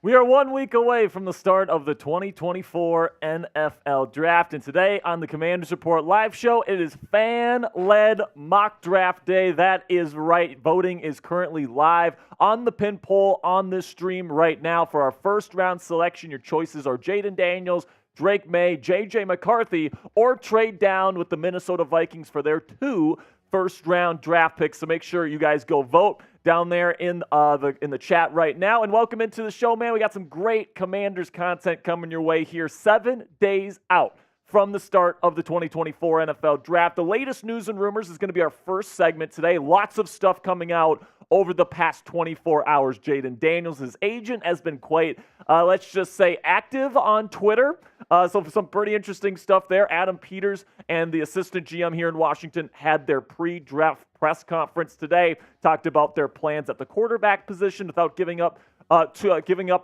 We are 1 week away from the start of the 2024 NFL Draft, and today on the Commanders Report live show, it is fan-led mock draft day. That is right. Voting is currently live on the pin poll on this stream right now. For our first-round selection, your choices are Jayden Daniels, Drake Maye, J.J. McCarthy, or trade down with the Minnesota Vikings for their 2 first-round draft picks. So make sure you guys go vote down there in the chat right now. And welcome into the show, man. We got some great Commanders content coming your way here 7 days out from the start of the 2024 NFL Draft. The latest news and rumors is going to be our first segment today. Lots of stuff coming out over the past 24 hours. Jayden Daniels, his agent, has been quite, let's just say, active on Twitter. So some pretty interesting stuff there. Adam Peters and the assistant GM here in Washington had their pre-draft press conference today, talked about their plans at the quarterback position without giving up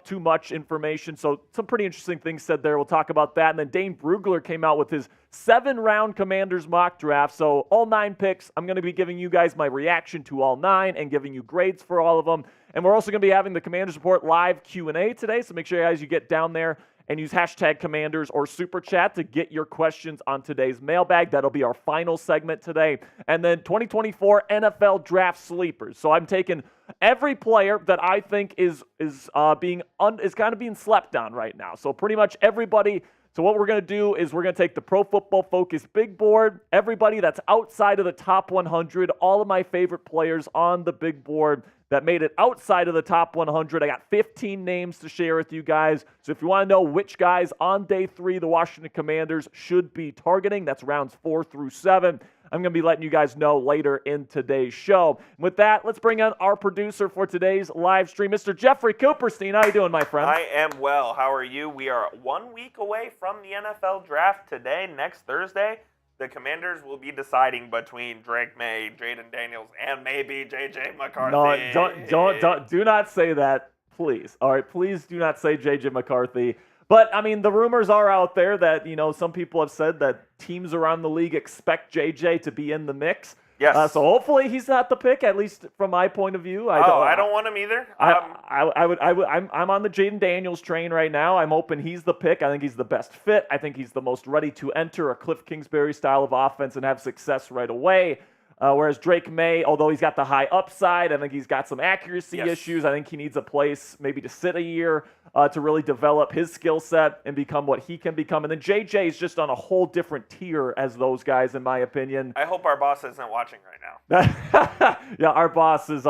too much information. So some pretty interesting things said there. We'll talk about that. And then Dane Brugler came out with his 7-round Commanders mock draft. So all 9 picks, I'm going to be giving you guys my reaction to all 9 and giving you grades for all of them. And we're also going to be having the Commanders Report live Q&A today. So make sure guys you get down there and use hashtag Commanders or Super Chat to get your questions on today's mailbag. That'll be our final segment today. And then 2024 NFL Draft Sleepers. So I'm taking every player that I think is kind of being slept on right now. So pretty much everybody. So what we're going to do is we're going to take the Pro Football Focus big board, everybody that's outside of the top 100, all of my favorite players on the big board that made it outside of the top 100. I got 15 names to share with you guys. So if you want to know which guys on day 3 the Washington Commanders should be targeting, that's rounds 4 through 7. I'm going to be letting you guys know later in today's show. With that, let's bring on our producer for today's live stream, Mr. Jeffrey Cooperstein. How you doing, my friend? I am well. How are you? We are 1 week away from the NFL Draft today. Next Thursday, the Commanders will be deciding between Drake Maye, Jayden Daniels, and maybe J.J. McCarthy. No, do not say that, please. All right, please do not say J.J. McCarthy. But, I mean, the rumors are out there that, some people have said that teams around the league expect J.J. to be in the mix. Yes. So hopefully he's not the pick, at least from my point of view. I don't want him either. I'm on the Jayden Daniels train right now. I'm hoping he's the pick. I think he's the best fit. I think he's the most ready to enter a Cliff Kingsbury style of offense and have success right away. Whereas Drake Maye, although he's got the high upside, I think he's got some accuracy issues. I think he needs a place maybe to sit a year to really develop his skill set and become what he can become. And then JJ is just on a whole different tier as those guys, in my opinion. I hope our boss isn't watching right now. Yeah, our boss is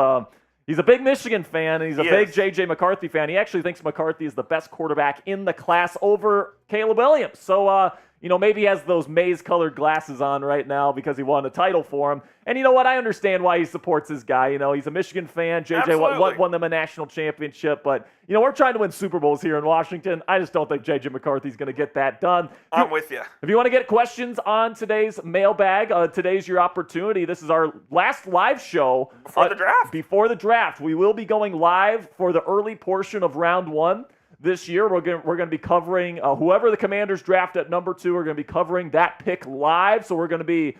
he's a big Michigan fan, and he's a big J.J. McCarthy fan. He actually thinks McCarthy is the best quarterback in the class over Caleb Williams. So, maybe he has those maize-colored glasses on right now because he won a title for him. And you know what? I understand why he supports his guy. He's a Michigan fan. JJ won them a national championship. But, we're trying to win Super Bowls here in Washington. I just don't think J.J. McCarthy's going to get that done. I'm with you. If you want to get questions on today's mailbag, today's your opportunity. This is our last live show. Before the draft. Before the draft. We will be going live for the early portion of round 1. This year, we're going to be covering whoever the Commanders draft at number 2. We're going to be covering that pick live. So we're going to be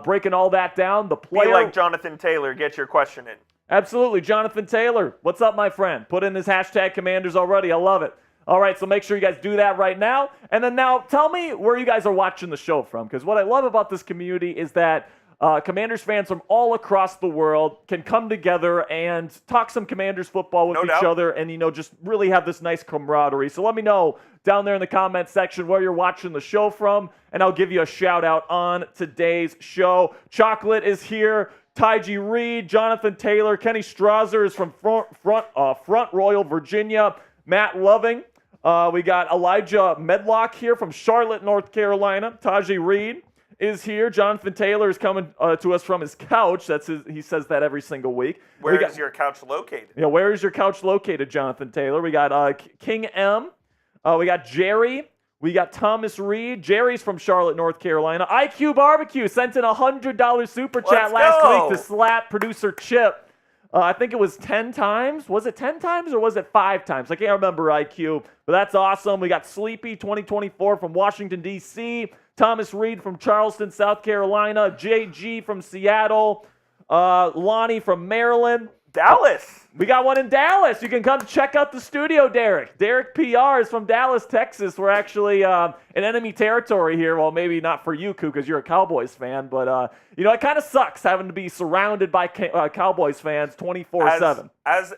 breaking all that down. The player, be like Jonathan Taylor. Get your question in. Absolutely. Jonathan Taylor. What's up, my friend? Put in his hashtag Commanders already. I love it. All right, so make sure you guys do that right now. And then now tell me where you guys are watching the show from. Because what I love about this community is that Commanders fans from all across the world can come together and talk some Commanders football with each other and, just really have this nice camaraderie. So let me know down there in the comment section where you're watching the show from, and I'll give you a shout out on today's show. Chocolate is here. Tyji Reed, Jonathan Taylor, Kenny Strasser is from Front Royal, Virginia. Matt Loving. We got Elijah Medlock here from Charlotte, North Carolina. Tyji Reed is here. Jonathan Taylor is coming to us from his couch. He says that every single week. Where is your couch located? Yeah, where is your couch located, Jonathan Taylor? We got King M. We got Jerry. We got Thomas Reed. Jerry's from Charlotte, North Carolina. IQ Barbecue sent in a $100 super chat last week to slap producer Chip. I think it was 10 times. Was it 10 times or was it 5 times? I can't remember, IQ, but that's awesome. We got Sleepy 2024 from Washington, D.C., Thomas Reed from Charleston, South Carolina, JG from Seattle, Lonnie from Maryland. Dallas. We got one in Dallas. You can come check out the studio, Derek. Derek PR is from Dallas, Texas. We're actually in enemy territory here. Well, maybe not for you, Koo, because you're a Cowboys fan. But, it kind of sucks having to be surrounded by Cowboys fans 24/7. As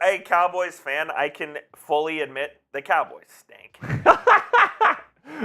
a Cowboys fan, I can fully admit the Cowboys stink.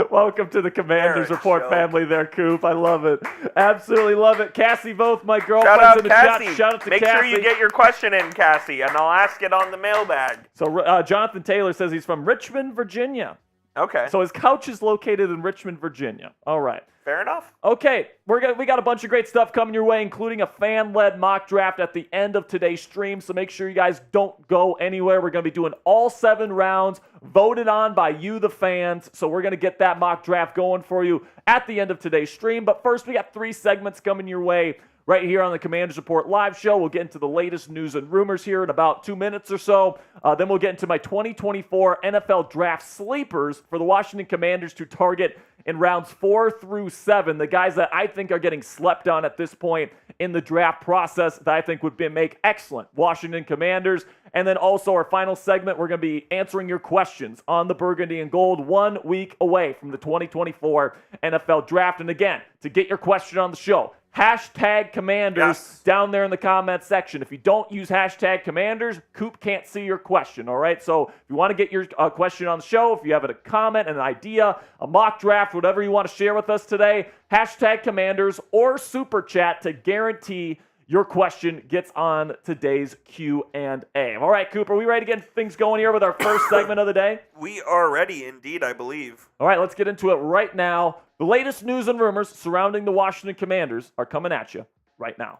Welcome to the Commanders Report family there, Coop. I love it. Absolutely love it. Cassie Voth, my girlfriend's in the chat. Shout out to Cassie. Make sure you get your question in, Cassie, and I'll ask it on the mailbag. So Jonathan Taylor says he's from Richmond, Virginia. Okay. So his couch is located in Richmond, Virginia. All right. Fair enough. Okay, we got a bunch of great stuff coming your way, including a fan-led mock draft at the end of today's stream, so make sure you guys don't go anywhere. We're going to be doing all 7 rounds, voted on by you, the fans, so we're going to get that mock draft going for you at the end of today's stream. But first, we got 3 segments coming your way right here on the Commanders Report live show. We'll get into the latest news and rumors here in about 2 minutes or so. Then we'll get into my 2024 NFL Draft sleepers for the Washington Commanders to target in rounds 4 through 7, the guys that I think are getting slept on at this point in the draft process that I think would make excellent Washington Commanders. And then also our final segment, we're going to be answering your questions on the Burgundy and Gold 1 week away from the 2024 NFL Draft. And again, to get your question on the show, hashtag Commanders down there in the comment section. If you don't use hashtag Commanders, Coop can't see your question, all right? So if you want to get your question on the show, if you have a comment, an idea, a mock draft, whatever you want to share with us today, hashtag Commanders or Super Chat to guarantee your question gets on today's Q&A. All right, Coop, are we ready to get things going here with our first segment of the day? We are ready indeed, I believe. All right, let's get into it right now. The latest news and rumors surrounding the Washington Commanders are coming at you right now.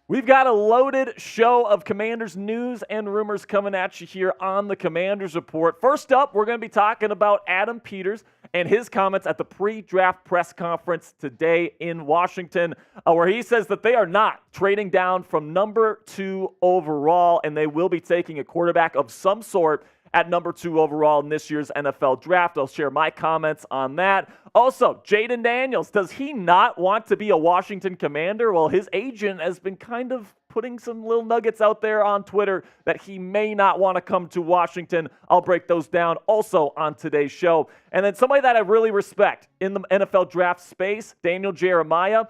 We've got a loaded show of Commanders news and rumors coming at you here on the Commanders Report. First up, we're going to be talking about Adam Peters and his comments at the pre-draft press conference today in Washington, where he says that they are not trading down from number 2 overall, and they will be taking a quarterback of some sort at number 2 overall in this year's NFL Draft. I'll share my comments on that. Also, Jayden Daniels, does he not want to be a Washington Commander? Well, his agent has been kind of putting some little nuggets out there on Twitter that he may not want to come to Washington. I'll break those down also on today's show. And then somebody that I really respect in the NFL draft space, Daniel Jeremiah,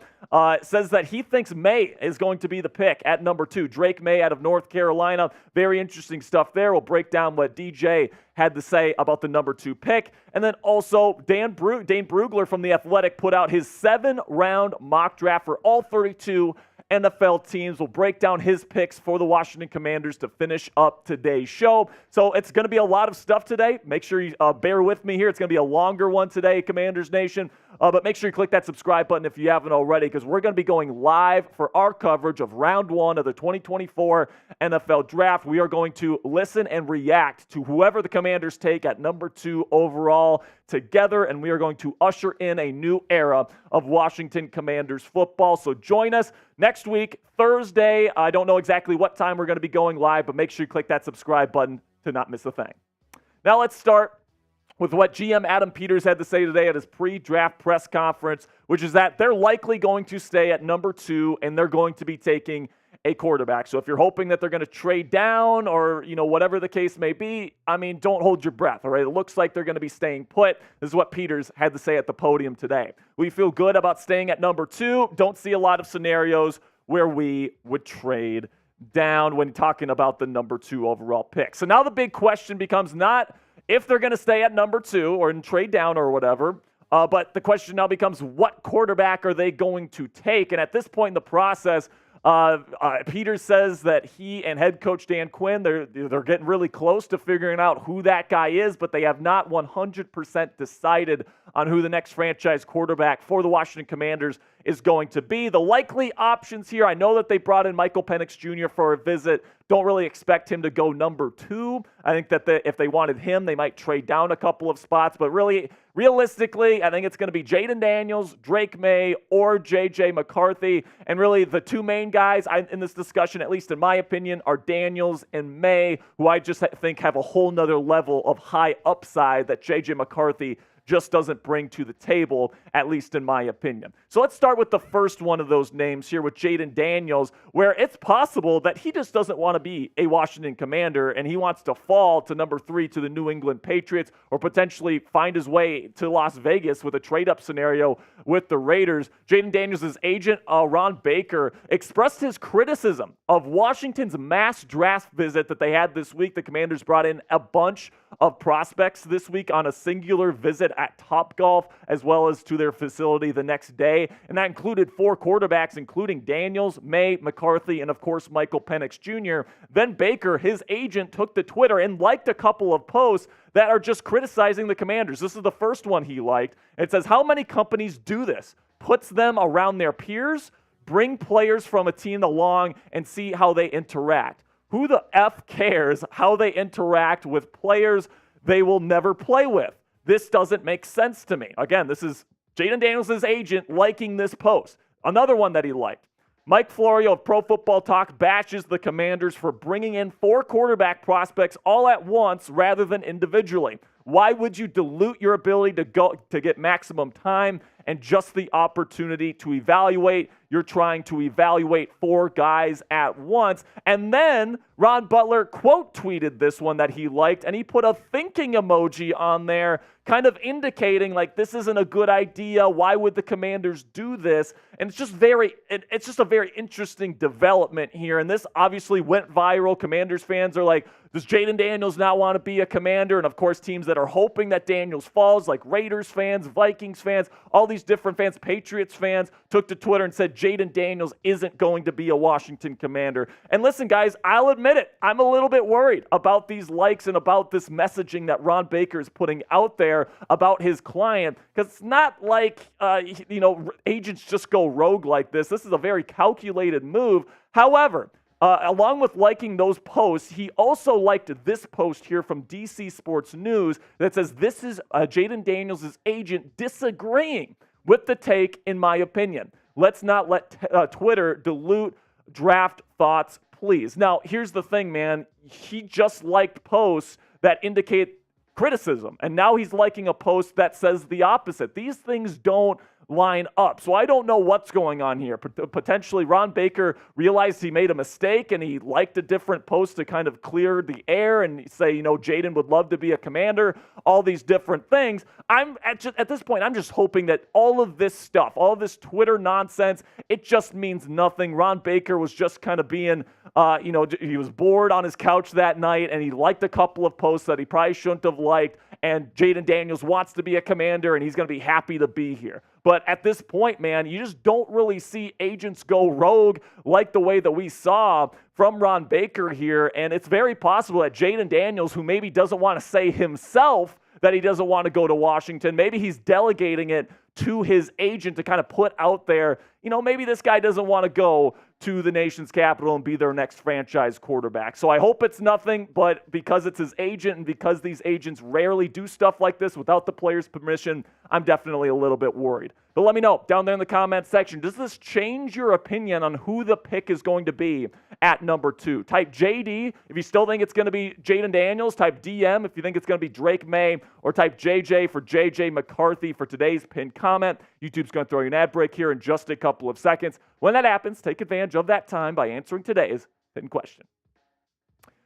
says that he thinks Maye is going to be the pick at number 2. Drake Maye out of North Carolina. Very interesting stuff there. We'll break down what DJ had to say about the number 2 pick. And then also Dane Brugler from The Athletic put out his 7-round mock draft for all 32 NFL teams. Will break down his picks for the Washington Commanders to finish up today's show. So it's going to be a lot of stuff today. Make sure you bear with me here. It's going to be a longer one today, Commanders Nation. But make sure you click that subscribe button if you haven't already, because we're going to be going live for our coverage of round 1 of the 2024 NFL Draft. We are going to listen and react to whoever the Commanders take at number 2 overall together, and we are going to usher in a new era of Washington Commanders football. So join us next week, Thursday. I don't know exactly what time we're going to be going live, but make sure you click that subscribe button to not miss a thing. Now let's start with what GM Adam Peters had to say today at his pre-draft press conference, which is that they're likely going to stay at number 2, and they're going to be taking a quarterback. So if you're hoping that they're going to trade down or, whatever the case may be, don't hold your breath, all right? It looks like they're going to be staying put. This is what Peters had to say at the podium today. We feel good about staying at number 2. Don't see a lot of scenarios where we would trade down when talking about the number 2 overall pick. So now the big question becomes not if they're going to stay at number 2 or trade down or whatever, but the question now becomes what quarterback are they going to take? And at this point in the process, Peters says that he and head coach Dan Quinn, they're getting really close to figuring out who that guy is, but they have not 100% decided on who the next franchise quarterback for the Washington Commanders is going to be. The likely options here, I know that they brought in Michael Penix Jr. for a visit. Don't really expect him to go number 2. I think that if they wanted him, they might trade down a couple of spots. But really, realistically, I think it's going to be Jayden Daniels, Drake Maye, or J.J. McCarthy. And really, the two main guys in this discussion, at least in my opinion, are Daniels and Maye, who I just think have a whole nother level of high upside that J.J. McCarthy just doesn't bring to the table, at least in my opinion. So let's start with the first one of those names here with Jayden Daniels, where it's possible that he just doesn't want to be a Washington Commander and he wants to fall to number 3 to the New England Patriots or potentially find his way to Las Vegas with a trade-up scenario with the Raiders. Jayden Daniels' agent, Ron Baker, expressed his criticism of Washington's mass draft visit that they had this week. The Commanders brought in a bunch of prospects this week on a singular visit at Topgolf, as well as to their facility the next day. And that included 4 quarterbacks, including Daniels, Maye, McCarthy, and of course, Michael Penix Jr. Then Baker, his agent, took to Twitter and liked a couple of posts that are just criticizing the Commanders. This is the first one he liked. It says, how many companies do this? Puts them around their peers, bring players from a team along, and see how they interact. Who the F cares how they interact with players they will never play with? This doesn't make sense to me. Again, this is Jayden Daniels' agent liking this post. Another one that he liked. Mike Florio of Pro Football Talk bashes the Commanders for bringing in 4 quarterback prospects all at once rather than individually. Why would you dilute your ability to get maximum time and just the opportunity to evaluate? You're trying to evaluate 4 guys at once. And then Ron Butler quote tweeted this one that he liked, and he put a thinking emoji on there, kind of indicating like this isn't a good idea. Why would the Commanders do this? And it's just a very interesting development here. And this obviously went viral. Commanders fans are like, does Jayden Daniels not want to be a Commander? And of course, teams that are hoping that Daniels falls, like Raiders fans, Vikings fans, all these different fans, Patriots fans, took to Twitter and said Jayden Daniels isn't going to be a Washington Commander. And listen, guys, I'll admit it. I'm a little bit worried about these likes and about this messaging that Ron Baker is putting out there about his client, because it's not like, agents just go rogue like this. This is a very calculated move. However, along with liking those posts, he also liked this post here from DC Sports News that says, this is Jayden Daniels' agent disagreeing with the take, in my opinion. Let's not let Twitter dilute draft thoughts, please. Now, here's the thing, man. He just liked posts that indicate criticism, and now he's liking a post that says the opposite. These things don't line up. So I don't know what's going on here. Potentially Ron Baker realized he made a mistake and he liked a different post to kind of clear the air and say, Jayden would love to be a Commander, all these different things. At this point, I'm just hoping that all of this stuff, all of this Twitter nonsense, it just means nothing. Ron Baker was just kind of being, he was bored on his couch that night and he liked a couple of posts that he probably shouldn't have liked. And Jayden Daniels wants to be a Commander and he's going to be happy to be here. But at this point, man, you just don't really see agents go rogue like the way that we saw from Ron Baker here. And it's very possible that Jayden Daniels, who maybe doesn't want to say himself that he doesn't want to go to Washington, maybe he's delegating it to his agent to kind of put out there, maybe this guy doesn't want to go to the nation's capital and be their next franchise quarterback. So I hope it's nothing, but because it's his agent and because these agents rarely do stuff like this without the player's permission, I'm definitely a little bit worried. But let me know down there in the comment section, does this change your opinion on who the pick is going to be at number 2. Type JD if you still think it's going to be Jayden Daniels. Type DM if you think it's going to be Drake Maye, or type JJ for JJ McCarthy for today's pinned comment. YouTube's going to throw you an ad break here in just a couple of seconds. When that happens, take advantage of that time by answering today's pinned question.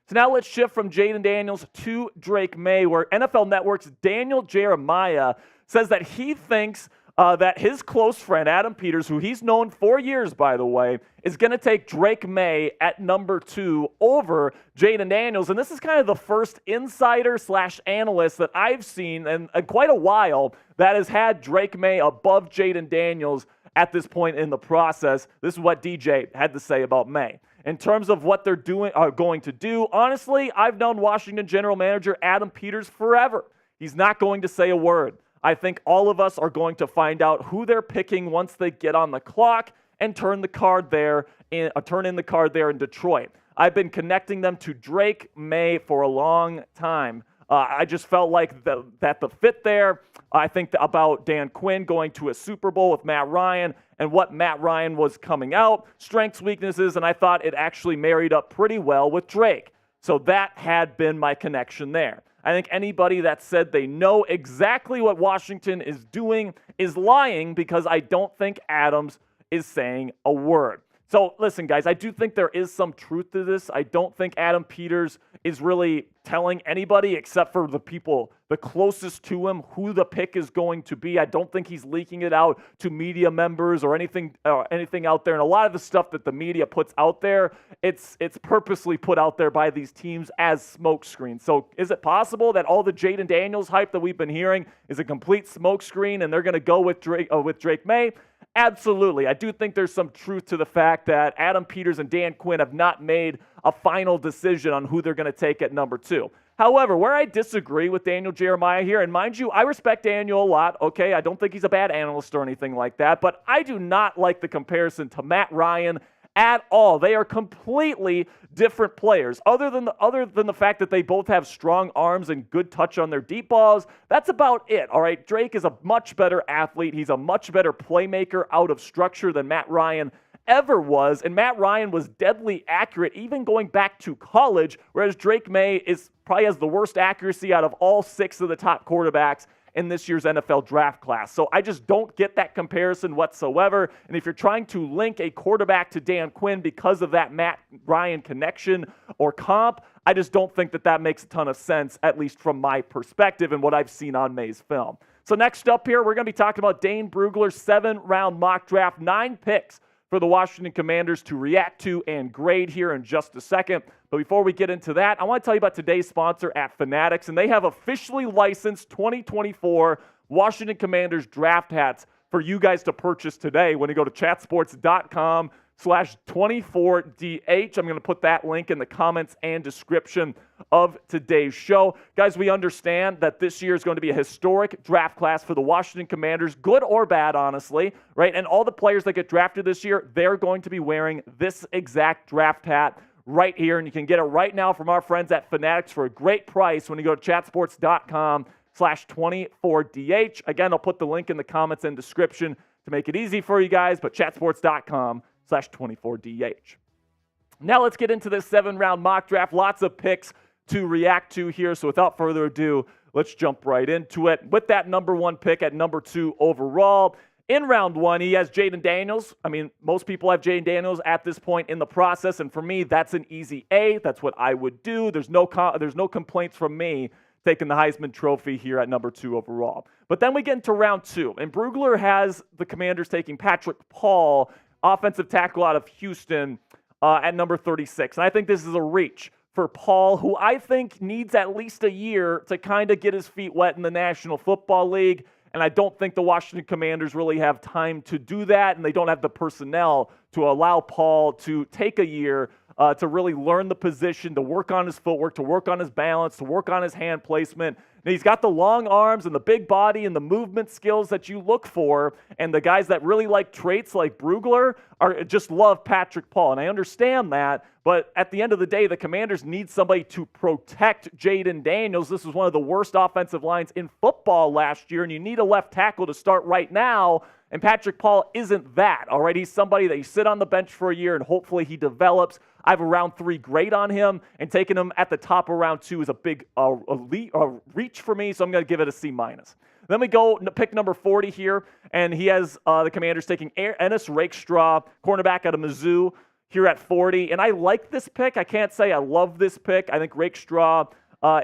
So now let's shift from Jayden Daniels to Drake Maye, where NFL Network's Daniel Jeremiah says that he thinks that his close friend, Adam Peters, who he's known for years, by the way, is going to take Drake Maye at number 2 over Jayden Daniels. And this is kind of the first insider/analyst that I've seen in quite a while that has had Drake Maye above Jayden Daniels at this point in the process. This is what DJ had to say about Maye. In terms of what they're going to do, honestly, I've known Washington general manager Adam Peters forever. He's not going to say a word. I think all of us are going to find out who they're picking once they get on the clock and turn in the card there in Detroit. I've been connecting them to Drake Maye for a long time. I just felt like that the fit there. I think about Dan Quinn going to a Super Bowl with Matt Ryan and what Matt Ryan was coming out, strengths, weaknesses, and I thought it actually married up pretty well with Drake. So that had been my connection there. I think anybody that said they know exactly what Washington is doing is lying, because I don't think Adams is saying a word. So listen, guys, I do think there is some truth to this. I don't think Adam Peters is really telling anybody except for the people the closest to him who the pick is going to be. I don't think he's leaking it out to media members or anything out there. And a lot of the stuff that the media puts out there, it's purposely put out there by these teams as smokescreen. So is it possible that all the Jayden Daniels hype that we've been hearing is a complete smokescreen and they're going to go with Drake Maye? Absolutely. I do think there's some truth to the fact that Adam Peters and Dan Quinn have not made a final decision on who they're going to take at number 2. However, where I disagree with Daniel Jeremiah here, and mind you, I respect Daniel a lot, okay? I don't think he's a bad analyst or anything like that, but I do not like the comparison to Matt Ryan at all. They are completely different players. Other than the fact that they both have strong arms and good touch on their deep balls, that's about it, all right? Drake is a much better athlete. He's a much better playmaker out of structure than Matt Ryan ever was, and Matt Ryan was deadly accurate even going back to college, whereas Drake Maye probably has the worst accuracy out of all 6 of the top quarterbacks in this year's NFL draft class. So I just don't get that comparison whatsoever. And if you're trying to link a quarterback to Dan Quinn because of that Matt Ryan connection or comp, I just don't think that makes a ton of sense, at least from my perspective and what I've seen on Maye's film. So next up here, we're going to be talking about Dane Brugler's 7-round mock draft, 9 picks for the Washington Commanders to react to and grade here in just a second. But before we get into that, I want to tell you about today's sponsor at Fanatics, and they have officially licensed 2024 Washington Commanders draft hats for you guys to purchase today when you go to chatsports.com/24DH. I'm going to put that link in the comments and description of today's show. Guys, we understand that this year is going to be a historic draft class for the Washington Commanders, good or bad, honestly, right? And all the players that get drafted this year, they're going to be wearing this exact draft hat right here, and you can get it right now from our friends at Fanatics for a great price when you go to chatsports.com/24DH. Again, I'll put the link in the comments and description to make it easy for you guys, but chatsports.com/24DH. Now let's get into this 7-round mock draft. Lots of picks to react to here, so without further ado, let's jump right into it. With that number 1 pick at number 2 overall, in round 1, he has Jayden Daniels. I mean, most people have Jayden Daniels at this point in the process, and for me, that's an easy A. That's what I would do. There's no complaints from me taking the Heisman Trophy here at number 2 overall. But then we get into round 2, and Brugler has the Commanders taking Patrick Paul, offensive tackle out of Houston, at number 36. And I think this is a reach for Paul, who I think needs at least a year to kind of get his feet wet in the National Football League. And I don't think the Washington Commanders really have time to do that, and they don't have the personnel to allow Paul to take a year to really learn the position, to work on his footwork, to work on his balance, to work on his hand placement. And he's got the long arms and the big body and the movement skills that you look for, and the guys that really like traits like Brugler just love Patrick Paul, and I understand that, but at the end of the day, the Commanders need somebody to protect Jayden Daniels. This was one of the worst offensive lines in football last year, and you need a left tackle to start right now. And Patrick Paul isn't that, all right? He's somebody that you sit on the bench for a year and hopefully he develops. I have a round 3 grade on him, and taking him at the top of round 2 is a big reach for me, so I'm going to give it a C-. Then we go pick number 40 here, and he has the Commanders taking Ennis Rakestraw, cornerback out of Mizzou, here at 40. And I like this pick. I can't say I love this pick. I think Rakestraw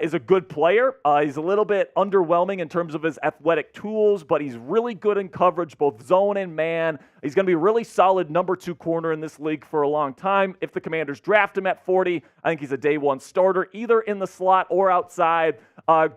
is a good player. He's a little bit underwhelming in terms of his athletic tools, but he's really good in coverage, both zone and man. He's going to be a really solid number 2 corner in this league for a long time. If the Commanders draft him at 40, I think he's a day 1 starter, either in the slot or outside.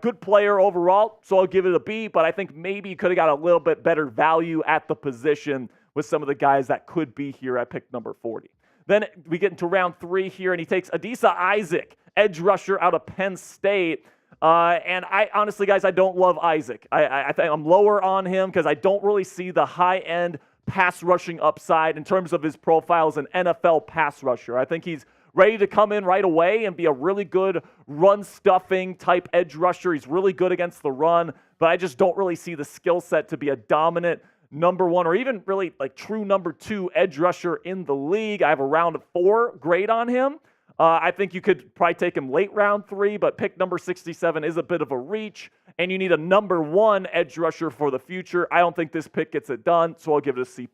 Good player overall, so I'll give it a B, but I think maybe you could have got a little bit better value at the position with some of the guys that could be here at pick number 40. Then we get into round 3 here, and he takes Adisa Isaac, edge rusher out of Penn State. And I honestly, guys, I don't love Isaac. I think I'm lower on him because I don't really see the high-end pass rushing upside in terms of his profile as an NFL pass rusher. I think he's ready to come in right away and be a really good run-stuffing type edge rusher. He's really good against the run, but I just don't really see the skill set to be a dominant number 1 or even really like true number 2 edge rusher in the league. I have a round 4 grade on him. I think you could probably take him late round 3, but pick number 67 is a bit of a reach, and you need a number 1 edge rusher for the future. I don't think this pick gets it done, so I'll give it a C+.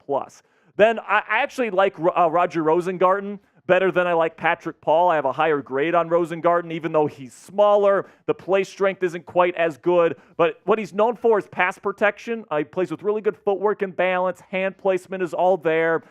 Then I actually like Roger Rosengarten better than I like Patrick Paul. I have a higher grade on Rosengarten, even though he's smaller. The play strength isn't quite as good, but what he's known for is pass protection. He plays with really good footwork and balance. Hand placement is all there.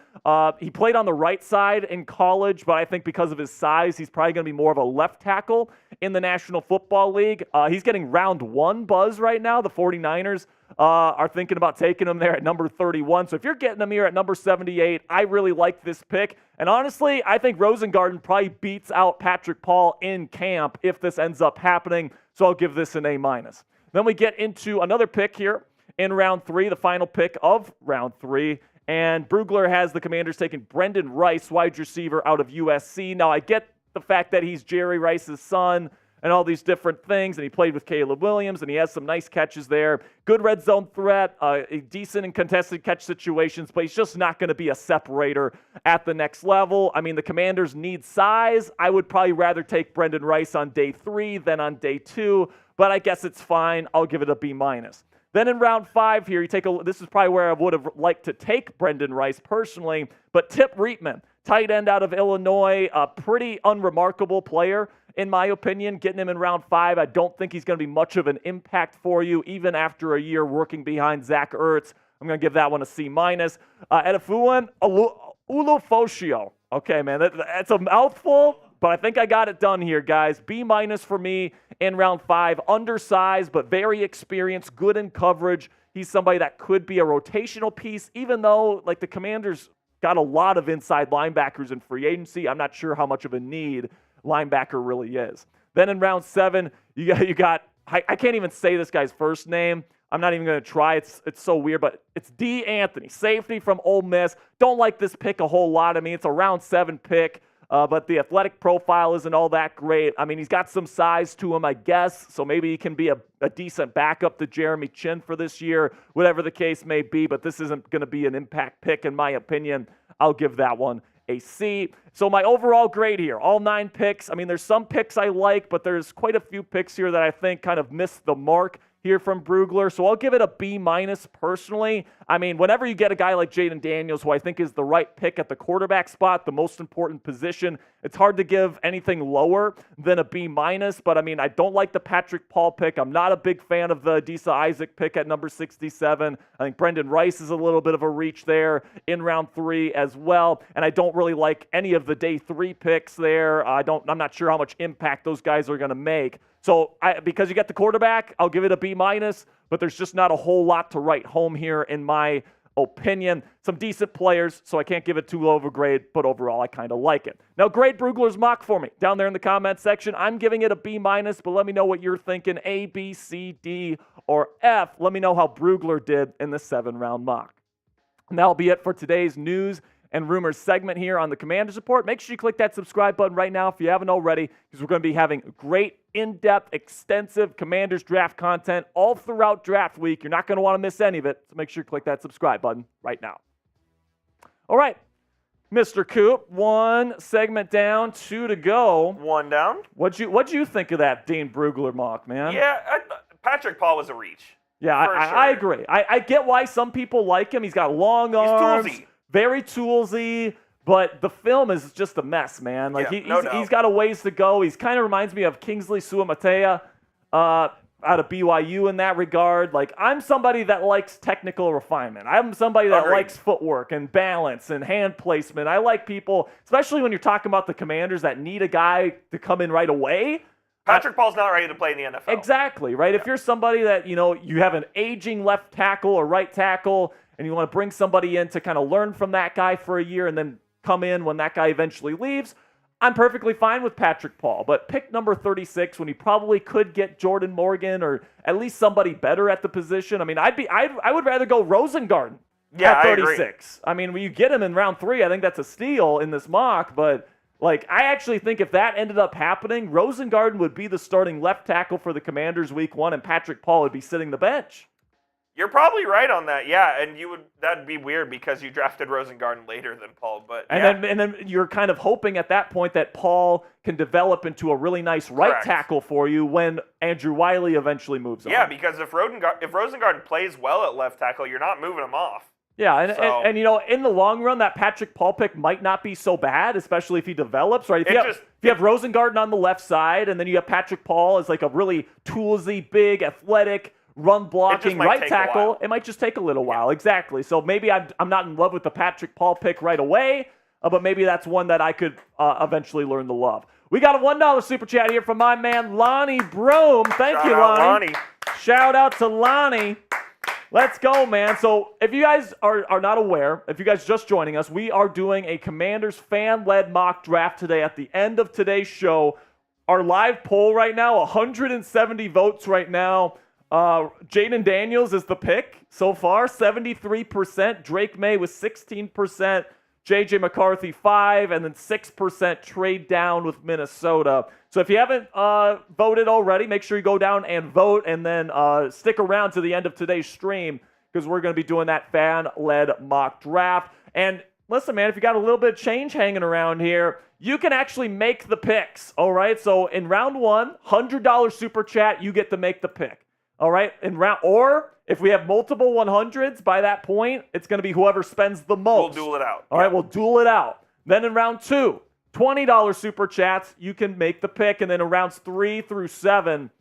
He played on the right side in college, but I think because of his size, he's probably going to be more of a left tackle in the National Football League. He's getting round 1 buzz right now. The 49ers are thinking about taking him there at number 31. So if you're getting him here at number 78, I really like this pick. And honestly, I think Rosengarten probably beats out Patrick Paul in camp if this ends up happening. So I'll give this an A-. Then we get into another pick here in round 3, the final pick of round 3. And Brugler has the Commanders taking Brendan Rice, wide receiver out of USC. Now, I get the fact that he's Jerry Rice's son and all these different things, and he played with Caleb Williams, and he has some nice catches there. Good red zone threat, decent in contested catch situations, but he's just not going to be a separator at the next level. I mean, the Commanders need size. I would probably rather take Brendan Rice on day 3 than on day 2, but I guess it's fine. I'll give it a B-. Then in round 5 here, this is probably where I would have liked to take Brendan Rice personally, but Tip Reitman, tight end out of Illinois, a pretty unremarkable player, in my opinion. Getting him in round 5, I don't think he's going to be much of an impact for you, even after a year working behind Zach Ertz. I'm going to give that one a C-. Edifuan Ulofoshio. Okay, man, that's a mouthful, but I think I got it done here, guys. B- for me in round 5. Undersized, but very experienced, good in coverage. He's somebody that could be a rotational piece, even though, like, the Commanders got a lot of inside linebackers in free agency. I'm not sure how much of a need linebacker really is. Then in round 7, you got I can't even say this guy's first name. I'm not even going to try. It's so weird, but it's D. Anthony, safety from Ole Miss. Don't like this pick a whole lot. I mean, it's a round 7 pick, but the athletic profile isn't all that great. I mean, he's got some size to him, I guess, so maybe he can be a decent backup to Jeremy Chin for this year, whatever the case may be, but this isn't going to be an impact pick, in my opinion. I'll give that one a C. So my overall grade here, all 9 picks. I mean, there's some picks I like, but there's quite a few picks here that I think kind of missed the mark here from Brugler. So I'll give it a B- personally. I mean, whenever you get a guy like Jayden Daniels, who I think is the right pick at the quarterback spot, the most important position, it's hard to give anything lower than a B-. But I mean, I don't like the Patrick Paul pick. I'm not a big fan of the Adisa Isaac pick at number 67. I think Brendan Rice is a little bit of a reach there in round 3 as well. And I don't really like any of the day 3 picks there. I'm not sure how much impact those guys are going to make. So because you get the quarterback, I'll give it a B-, but there's just not a whole lot to write home here in my opinion. Some decent players, so I can't give it too low of a grade, but overall I kind of like it. Now grade Brugler's mock for me down there in the comment section. I'm giving it a B-, but let me know what you're thinking, A, B, C, D, or F. Let me know how Brugler did in the 7-round mock. And that'll be it for today's news and rumors segment here on the Commanders Report. Make sure you click that subscribe button right now if you haven't already, because we're going to be having great, in-depth, extensive Commanders draft content all throughout draft week. You're not going to want to miss any of it, so make sure you click that subscribe button right now. All right, Mr. Coop, one segment down, two to go. One down. What'd you think of that Dane Brugler mock, man? Yeah, Patrick Paul was a reach. Yeah, I agree. I get why some people like him. He's got long arms. He's toolsy. Very toolsy, but the film is just a mess, man. Like he's got a ways to go. He's kind of reminds me of Kingsley Suamatea out of BYU in that regard. Like, I'm somebody that likes technical refinement. I'm somebody that likes footwork and balance and hand placement. I like people, especially when you're talking about the Commanders that need a guy to come in right away. Patrick Paul's not ready to play in the NFL. Exactly, right? Yeah. If you're somebody that, you have an aging left tackle or right tackle, and you want to bring somebody in to kind of learn from that guy for a year and then come in when that guy eventually leaves, I'm perfectly fine with Patrick Paul. But pick number 36 when he probably could get Jordan Morgan or at least somebody better at the position. I mean, I would rather go Rosengarten at 36. I mean, when you get him in round 3, I think that's a steal in this mock. But I actually think if that ended up happening, Rosengarten would be the starting left tackle for the Commanders week 1, and Patrick Paul would be sitting the bench. You're probably right on that, yeah, and that'd be weird because you drafted Rosengarten later than Paul, but and then you're kind of hoping at that point that Paul can develop into a really nice right tackle for you when Andrew Wiley eventually moves on. Yeah, because if Rosengarten plays well at left tackle, you're not moving him off. Yeah, and in the long run, that Patrick Paul pick might not be so bad, especially if he develops, right? If you have Rosengarten on the left side, and then you have Patrick Paul as like a really toolsy, big, athletic, run-blocking right tackle, it might just take a little while. Exactly. So maybe I'm not in love with the Patrick Paul pick right away, but maybe that's one that I could eventually learn to love. We got a $1 super chat here from my man, Lonnie Broom. Thank you, Lonnie. Shout out to Lonnie. Let's go, man. So if you guys are not aware, if you guys just joining us, we are doing a Commanders fan-led mock draft today at the end of today's show. Our live poll right now, 170 votes right now. Jayden Daniels is the pick so far, 73%. Drake Maye with 16%. J.J. McCarthy 5%, and then 6% trade down with Minnesota. So if you haven't voted already, make sure you go down and vote, and then stick around to the end of today's stream because we're going to be doing that fan-led mock draft. And listen, man, if you got a little bit of change hanging around here, you can actually make the picks, all right? So in round 1, $100 super chat, you get to make the pick. All right, or if we have multiple 100s by that point, it's going to be whoever spends the most. We'll duel it out. All right, we'll duel it out. Then in round 2, $20 super chats, you can make the pick. And then in rounds 3 through 7,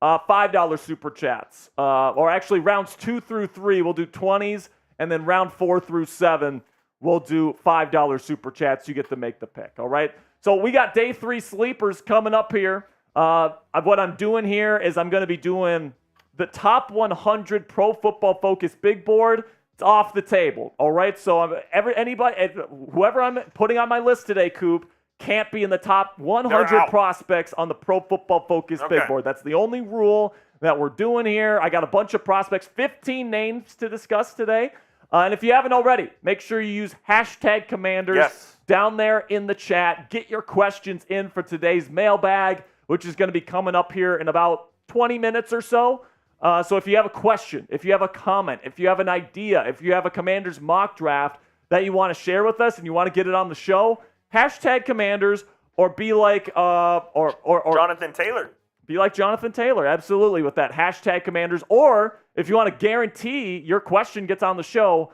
$5 super chats. Or actually rounds 2 through 3, we'll do 20s. And then round 4 through 7, we'll do $5 super chats. You get to make the pick, all right? So we got day 3 sleepers coming up here. What I'm doing here is I'm going to be doing the top 100 Pro Football Focus big board. It's off the table, all right? So whoever I'm putting on my list today, Coop, can't be in the top 100 prospects on the Pro Football Focus big board. That's the only rule that we're doing here. I got a bunch of prospects, 15 names to discuss today. And if you haven't already, make sure you use hashtag Commanders down there in the chat. Get your questions in for today's mailbag, which is going to be coming up here in about 20 minutes or so. So if you have a question, if you have a comment, if you have an idea, if you have a Commanders mock draft that you want to share with us and you want to get it on the show, hashtag Commanders or be like or Jonathan Taylor. Be like Jonathan Taylor, absolutely, with that hashtag Commanders. Or if you want to guarantee your question gets on the show,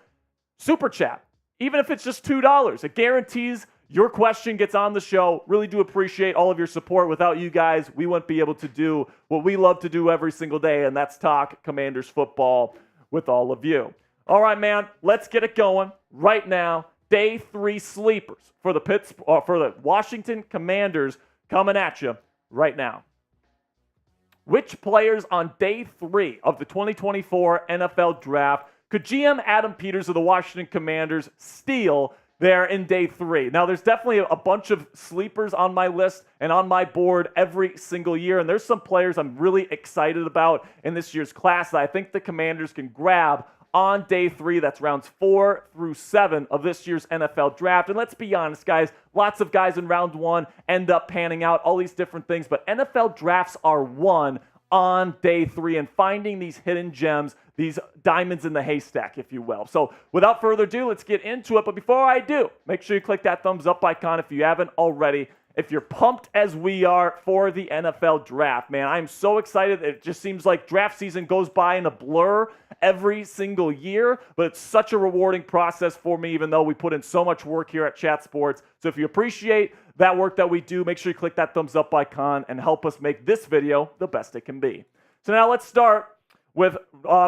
super chat. Even if it's just $2, it guarantees your question gets on the show. Really do appreciate all of your support. Without you guys, we wouldn't be able to do what we love to do every single day, and that's talk Commanders football with all of you. All right, man, let's get it going right now. Day 3 sleepers for the Washington Commanders coming at you right now. Which players on day 3 of the 2024 NFL Draft could GM Adam Peters of the Washington Commanders steal there in day 3? Now, there's definitely a bunch of sleepers on my list and on my board every single year, and there's some players I'm really excited about in this year's class that I think the Commanders can grab on day 3. That's rounds 4 through 7 of this year's NFL draft. And let's be honest, guys, lots of guys in round 1 end up panning out, all these different things. But NFL drafts are won on day 3 and finding these hidden gems, these diamonds in the haystack, if you will. So without further ado, let's get into it. But before I do, make sure you click that thumbs up icon if you haven't already. If you're pumped as we are for the NFL draft, man, I'm so excited. It just seems like draft season goes by in a blur every single year, but it's such a rewarding process for me, even though we put in so much work here at Chat Sports. So if you appreciate that work that we do, make sure you click that thumbs up icon and help us make this video the best it can be. So now let's start with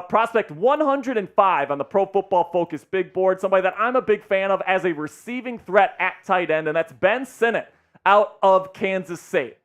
prospect 105 on the Pro Football Focus big board, somebody that I'm a big fan of as a receiving threat at tight end, and that's Ben Sinnott out of Kansas State,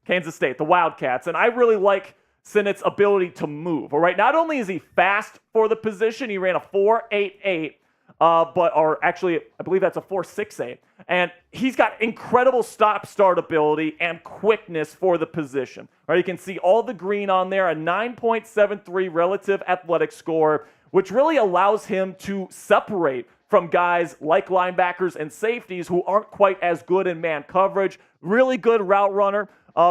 the Wildcats. And I really like Sinnott's ability to move. All right, not only is he fast for the position, he ran a 4.88, I believe that's a 4.68. And he's got incredible stop-start ability and quickness for the position. All right, you can see all the green on there, a 9.73 relative athletic score, which really allows him to separate from guys like linebackers and safeties who aren't quite as good in man coverage. Really good route runner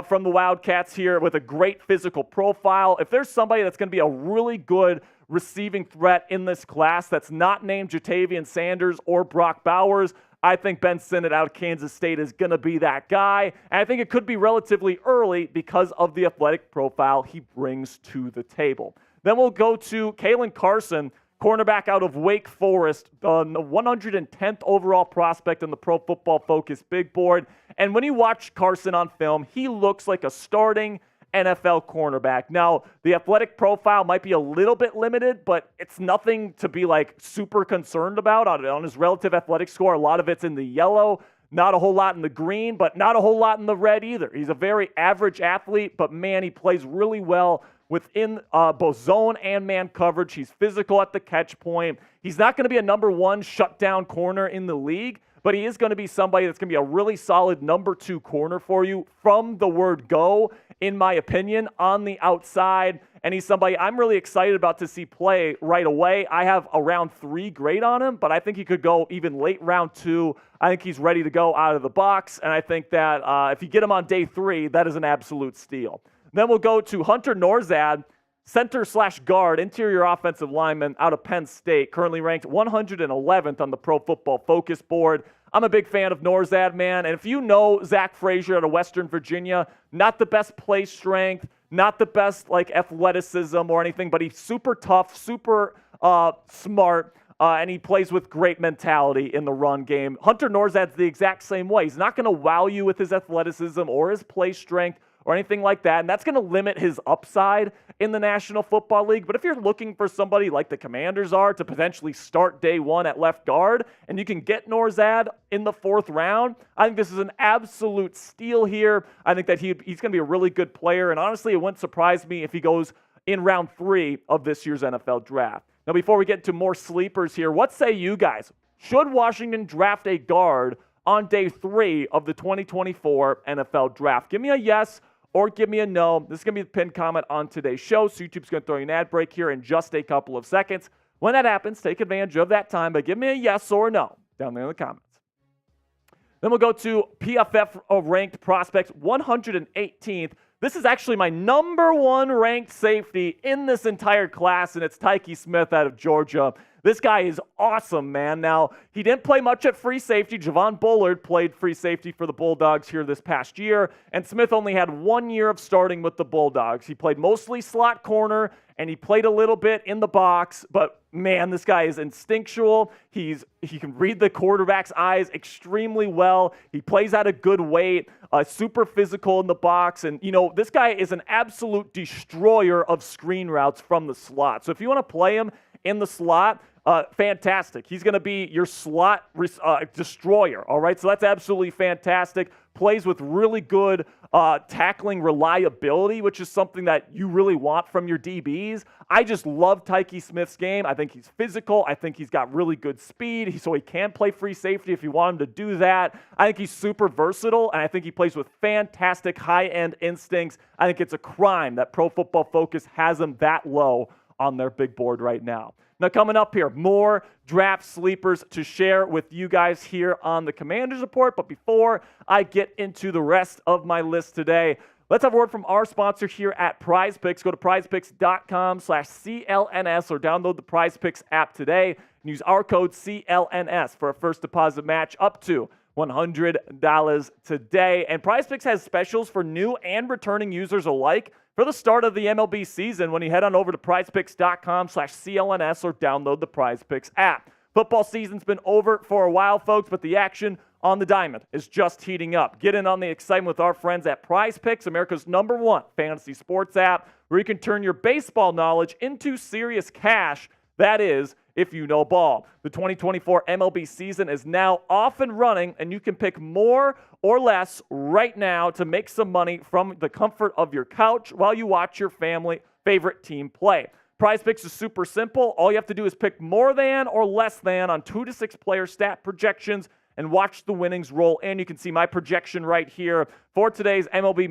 from the Wildcats here with a great physical profile. If there's somebody that's going to be a really good receiving threat in this class that's not named Jatavian Sanders or Brock Bowers, I think Ben Sinnott out of Kansas State is going to be that guy. And I think it could be relatively early because of the athletic profile he brings to the table. Then we'll go to Kalen Carson, cornerback out of Wake Forest, the 110th overall prospect in the Pro Football Focus big board. And when you watch Carson on film, he looks like a starting NFL cornerback. Now, the athletic profile might be a little bit limited, but it's nothing to be like super concerned about on his relative athletic score. A lot of it's in the yellow, not a whole lot in the green, but not a whole lot in the red either. He's a very average athlete, but man, he plays really well within both zone and man coverage. He's physical at the catch point. He's not going to be a number 1 shutdown corner in the league, but he is going to be somebody that's going to be a really solid number 2 corner for you from the word go, in my opinion, on the outside. And he's somebody I'm really excited about to see play right away. I have a round 3 grade on him, but I think he could go even late round 2. I think he's ready to go out of the box, and I think that if you get him on day 3, that is an absolute steal. Then we'll go to Hunter Norzad, center/guard, interior offensive lineman out of Penn State, currently ranked 111th on the Pro Football Focus board. I'm a big fan of Norzad, man. And if you know Zach Frazier out of Western Virginia, not the best play strength, not the best athleticism or anything, but he's super tough, super smart, and he plays with great mentality in the run game. Hunter Norzad's the exact same way. He's not going to wow you with his athleticism or his play strength or anything like that, and that's going to limit his upside in the National Football League. But if you're looking for somebody like the Commanders are to potentially start day 1 at left guard, and you can get Norzad in the 4th round, I think this is an absolute steal here. I think that he's going to be a really good player, and honestly, it wouldn't surprise me if he goes in round 3 of this year's NFL draft. Now, before we get to more sleepers here, what say you guys? Should Washington draft a guard on day 3 of the 2024 NFL draft? Give me a yes or give me a no. This is going to be the pinned comment on today's show, so YouTube's going to throw you an ad break here in just a couple of seconds. When that happens, take advantage of that time, but give me a yes or a no down there in the comments. Then we'll go to PFF ranked prospects 118th. This is actually my number 1 ranked safety in this entire class, and it's Tyke Smith out of Georgia. This guy is awesome, man. Now, he didn't play much at free safety. Javon Bullard played free safety for the Bulldogs here this past year, and Smith only had 1 year of starting with the Bulldogs. He played mostly slot corner, and he played a little bit in the box, but man, this guy is instinctual. He can read the quarterback's eyes extremely well. He plays at a good weight, super physical in the box, and this guy is an absolute destroyer of screen routes from the slot. So if you want to play him in the slot, fantastic. He's going to be your slot destroyer, all right? So that's absolutely fantastic. Plays with really good tackling reliability, which is something that you really want from your DBs. I just love Tyke Smith's game. I think he's physical. I think he's got really good speed, so he can play free safety if you want him to do that. I think he's super versatile, and I think he plays with fantastic high-end instincts. I think it's a crime that Pro Football Focus has him that low on their big board right now. Now, coming up here, more draft sleepers to share with you guys here on the Commanders Report. But before I get into the rest of my list today, let's have a word from our sponsor here at Prize Picks. Go to prizepicks.com/CLNS or download the Prize Picks app today and use our code CLNS for a first deposit match up to $100 today. And Prize Picks has specials for new and returning users alike for the start of the MLB season when you head on over to prizepicks.com/CLNS or download the Prize Picks app. Football season's been over for a while, folks, but the action on the diamond is just heating up. Get in on the excitement with our friends at Prize Picks, America's #1 fantasy sports app, where you can turn your baseball knowledge into serious cash. That is, if you know ball. The 2024 MLB season is now off and running, and you can pick more or less right now to make some money from the comfort of your couch while you watch your family favorite team play. Prize Picks is super simple. All you have to do is pick more than or less than on 2 to 6 player stat projections and watch the winnings roll in. You can see my projection right here for today's MLB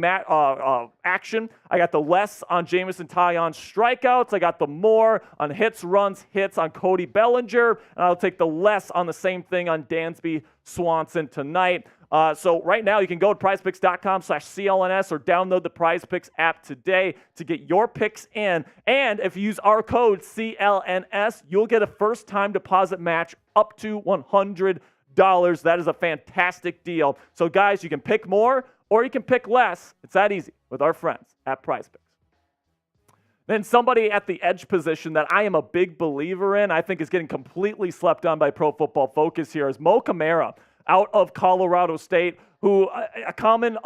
action. I got the less on Jamison Tyon's strikeouts. I got the more on hits, runs, hits on Cody Bellinger. And I'll take the less on the same thing on Dansby Swanson tonight. So right now you can go to prizepicks.com/CLNS or download the Prize Picks app today to get your picks in. And if you use our code CLNS, you'll get a first-time deposit match up to $100. That is a fantastic deal. So, guys, you can pick more or you can pick less. It's that easy with our friends at Prize Picks. Then somebody at the edge position that I am a big believer in, I think is getting completely slept on by Pro Football Focus here, is Mo Camara out of Colorado State, who a common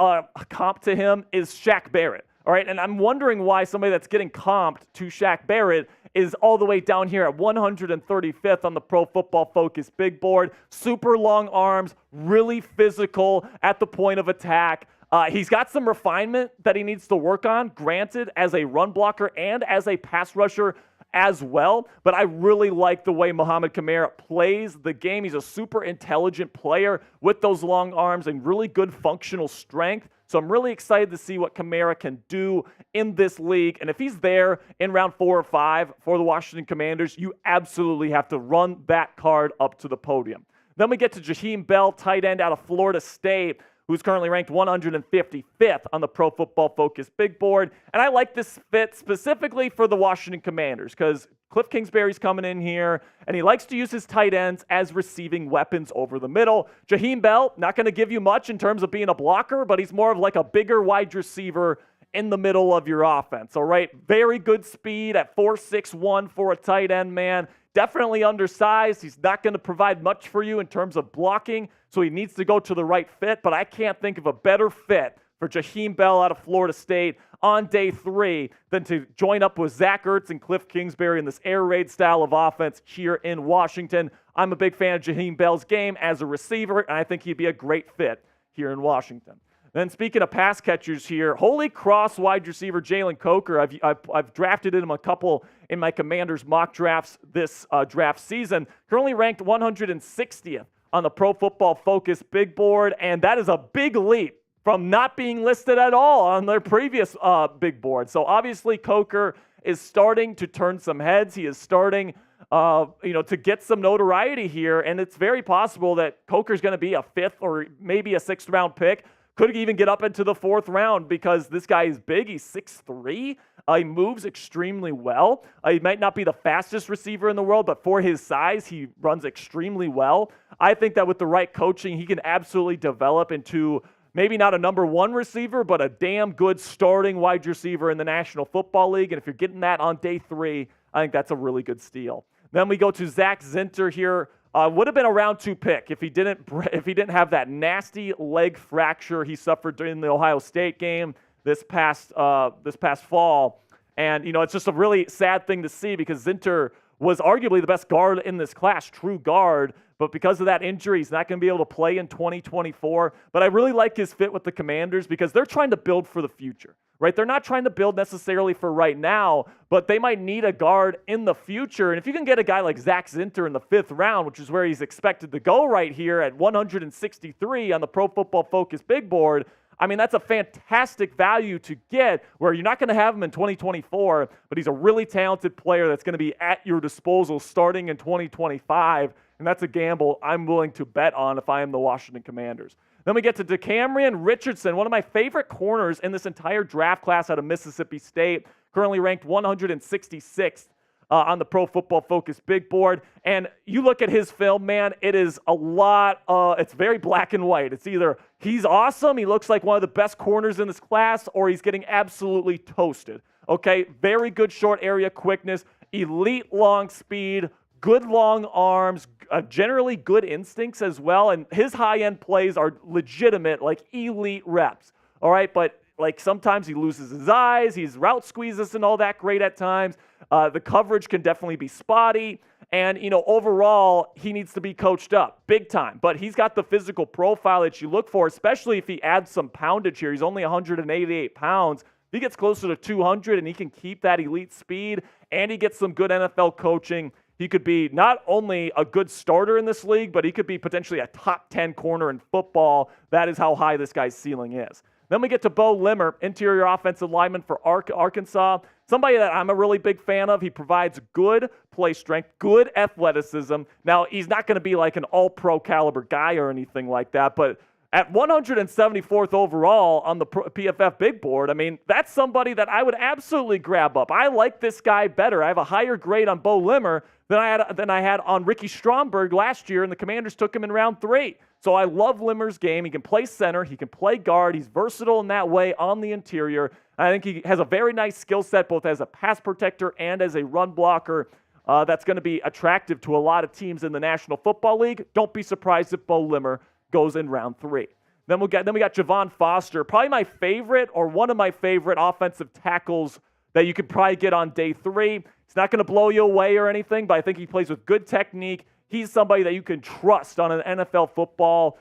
comp to him is Shaq Barrett. All right, and I'm wondering why somebody that's getting comped to Shaq Barrett is all the way down here at 135th on the Pro Football Focus big board. Super long arms, really physical at the point of attack. He's got some refinement that he needs to work on, granted, as a run blocker and as a pass rusher as well. But I really like the way Muhammad Kamara plays the game. He's a super intelligent player with those long arms and really good functional strength. So I'm really excited to see what Kamara can do in this league. And if he's there in round 4 or 5 for the Washington Commanders, you absolutely have to run that card up to the podium. Then we get to Jaheim Bell, tight end out of Florida State, who's currently ranked 155th on the Pro Football Focus big board. And I like this fit specifically for the Washington Commanders because Cliff Kingsbury's coming in here, and he likes to use his tight ends as receiving weapons over the middle. Jaheim Bell, not going to give you much in terms of being a blocker, but he's more of like a bigger wide receiver in the middle of your offense. All right, very good speed at 4.61 for a tight end, man. Definitely undersized. He's not going to provide much for you in terms of blocking, so he needs to go to the right fit, but I can't think of a better fit for Jaheim Bell out of Florida State on day 3 than to join up with Zach Ertz and Cliff Kingsbury in this air raid style of offense here in Washington. I'm a big fan of Jaheim Bell's game as a receiver, and I think he'd be a great fit here in Washington. Then speaking of pass catchers here, Holy Cross wide receiver Jalen Coker. I've drafted him a couple in my Commanders mock drafts this draft season. Currently ranked 160th on the Pro Football Focus big board, and that is a big leap from not being listed at all on their previous big board. So obviously Coker is starting to turn some heads. He is starting to get some notoriety here, and it's very possible that Coker's going to be a 5th or maybe a 6th round pick. Could even get up into the 4th round because this guy is big. He's 6'3". He moves extremely well. He might not be the fastest receiver in the world, but for his size, he runs extremely well. I think that with the right coaching, he can absolutely develop into maybe not a number 1 receiver, but a damn good starting wide receiver in the National Football League. And if you're getting that on day 3, I think that's a really good steal. Then we go to Zach Zinter here. Would have been a round 2 pick if he didn't have that nasty leg fracture he suffered during the Ohio State game this past fall. And it's just a really sad thing to see because Zinter was arguably the best guard in this class, true guard. But because of that injury, he's not going to be able to play in 2024. But I really like his fit with the Commanders because they're trying to build for the future, right? They're not trying to build necessarily for right now, but they might need a guard in the future. And if you can get a guy like Zach Zinter in the 5th round, which is where he's expected to go right here at 163 on the Pro Football Focus big board, I mean, that's a fantastic value to get where you're not going to have him in 2024, but he's a really talented player that's going to be at your disposal starting in 2025, and that's a gamble I'm willing to bet on if I am the Washington Commanders. Then we get to DeCamerion Richardson, one of my favorite corners in this entire draft class out of Mississippi State, currently ranked 166th on the Pro Football Focus big board. And you look at his film, man, it is a lot, it's very black and white. It's either he's awesome, he looks like one of the best corners in this class, or he's getting absolutely toasted. Okay, very good short area quickness, elite long speed, good long arms, generally good instincts as well. And his high-end plays are legitimate, like elite reps. All right, but like sometimes he loses his eyes, he's route squeezes and all that great at times. The coverage can definitely be spotty. And, overall, he needs to be coached up big time. But he's got the physical profile that you look for, especially if he adds some poundage here. He's only 188 pounds. If he gets closer to 200 and he can keep that elite speed and he gets some good NFL coaching, he could be not only a good starter in this league, but he could be potentially a top 10 corner in football. That is how high this guy's ceiling is. Then we get to Bo Limmer, interior offensive lineman for Arkansas. Somebody that I'm a really big fan of. He provides good play strength, good athleticism. Now, he's not going to be like an all-pro caliber guy or anything like that, but at 174th overall on the PFF big board, I mean, that's somebody that I would absolutely grab up. I like this guy better. I have a higher grade on Bo Limmer than I had on Ricky Stromberg last year, and the Commanders took him in round 3. So I love Limmer's game. He can play center. He can play guard. He's versatile in that way on the interior. I think he has a very nice skill set, both as a pass protector and as a run blocker. That's going to be attractive to a lot of teams in the National Football League. Don't be surprised if Bo Limmer goes in round 3. Then we got Javon Foster, probably my favorite or one of my favorite offensive tackles that you could probably get on day 3. He's not going to blow you away or anything, but I think he plays with good technique. He's somebody that you can trust on an NFL football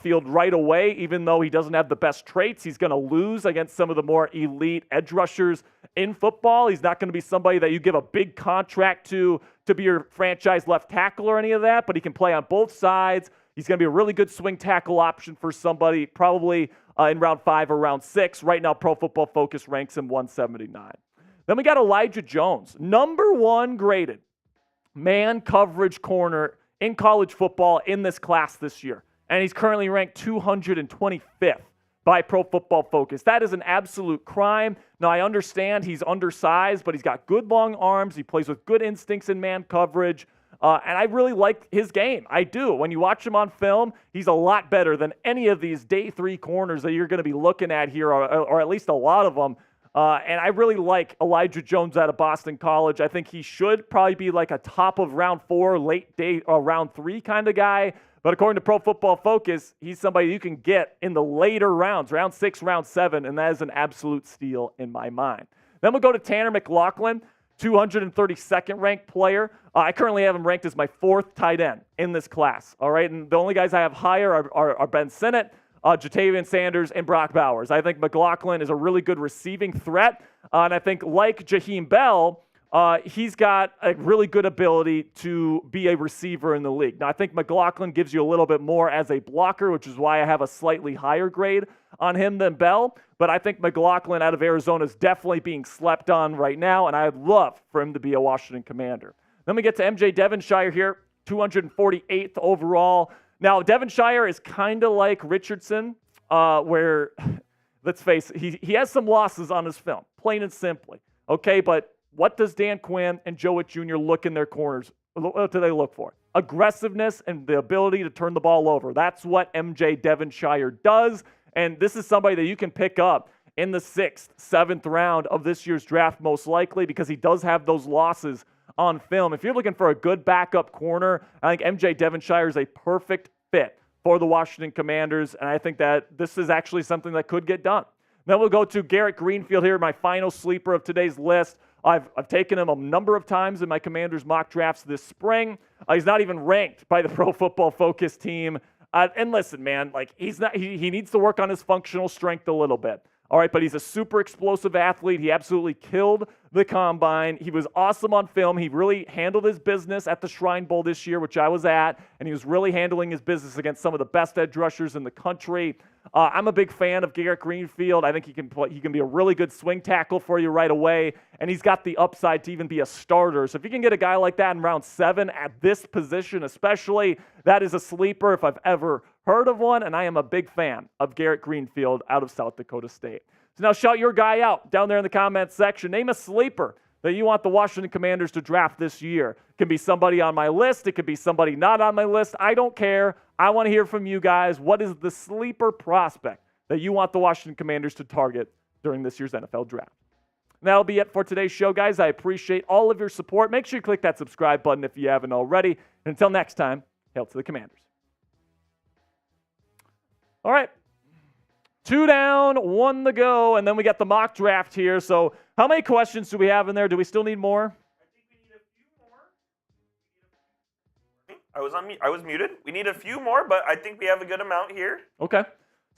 field right away, even though he doesn't have the best traits. He's going to lose against some of the more elite edge rushers in football. He's not going to be somebody that you give a big contract to be your franchise left tackle or any of that, but he can play on both sides. He's going to be a really good swing tackle option for somebody probably in round 5 or round 6. Right now, Pro Football Focus ranks him 179. Then we got Elijah Jones, number 1 graded man coverage corner in college football in this class this year. And he's currently ranked 225th by Pro Football Focus. That is an absolute crime. Now, I understand he's undersized, but he's got good long arms. He plays with good instincts in man coverage. And I really like his game. I do. When you watch him on film, he's a lot better than any of these day 3 corners that you're going to be looking at here, or at least a lot of them. And I really like Elijah Jones out of Boston College. I think he should probably be like a top of round 4, late day, or round 3 kind of guy. But according to Pro Football Focus, he's somebody you can get in the later rounds, round 6, round 7, and that is an absolute steal in my mind. Then we'll go to Tanner McLaughlin, 232nd ranked player. I currently have him ranked as my 4th tight end in this class. All right, and the only guys I have higher are Ben Sinnott, Jatavian Sanders, and Brock Bowers. I think McLaughlin is a really good receiving threat, and I think like Jaheim Bell, he's got a really good ability to be a receiver in the league. Now, I think McLaughlin gives you a little bit more as a blocker, which is why I have a slightly higher grade on him than Bell. But I think McLaughlin out of Arizona is definitely being slept on right now, and I'd love for him to be a Washington Commander. Then we get to MJ Devonshire here, 248th overall. Now, Devonshire is kind of like Richardson, where, let's face it, he has some losses on his film, plain and simply. Okay, but what does Dan Quinn and Joe Witt Jr. look in their corners? What do they look for? Aggressiveness and the ability to turn the ball over. That's what MJ Devonshire does, and this is somebody that you can pick up in the 6th, 7th round of this year's draft most likely because he does have those losses on film. If you're looking for a good backup corner, I think MJ Devonshire is a perfect fit for the Washington Commanders, and I think that this is actually something that could get done. Then we'll go to Garrett Greenfield here, my final sleeper of today's list. I've taken him a number of times in my Commanders mock drafts this spring. He's not even ranked by the Pro Football Focus team. And listen, man, like he needs to work on his functional strength a little bit. All right, but he's a super explosive athlete. He absolutely killed the combine. He was awesome on film. He really handled his business at the Shrine Bowl this year, which I was at, and he was really handling his business against some of the best edge rushers in the country. I'm a big fan of Garrett Greenfield. I think he can be a really good swing tackle for you right away, and he's got the upside to even be a starter. So if you can get a guy like that in round 7 at this position especially, that is a sleeper if I've ever heard of one, and I am a big fan of Garrett Greenfield out of South Dakota State. So now shout your guy out down there in the comments section. Name a sleeper that you want the Washington Commanders to draft this year. It can be somebody on my list. It could be somebody not on my list. I don't care. I want to hear from you guys. What is the sleeper prospect that you want the Washington Commanders to target during this year's NFL Draft? And that'll be it for today's show, guys. I appreciate all of your support. Make sure you click that subscribe button if you haven't already. And until next time, hail to the Commanders. All right. 2 down, 1 to go, and then we got the mock draft here. So how many questions do we have in there? Do we still need more? I think we need a few more. I was muted. We need a few more, but I think we have a good amount here. Okay.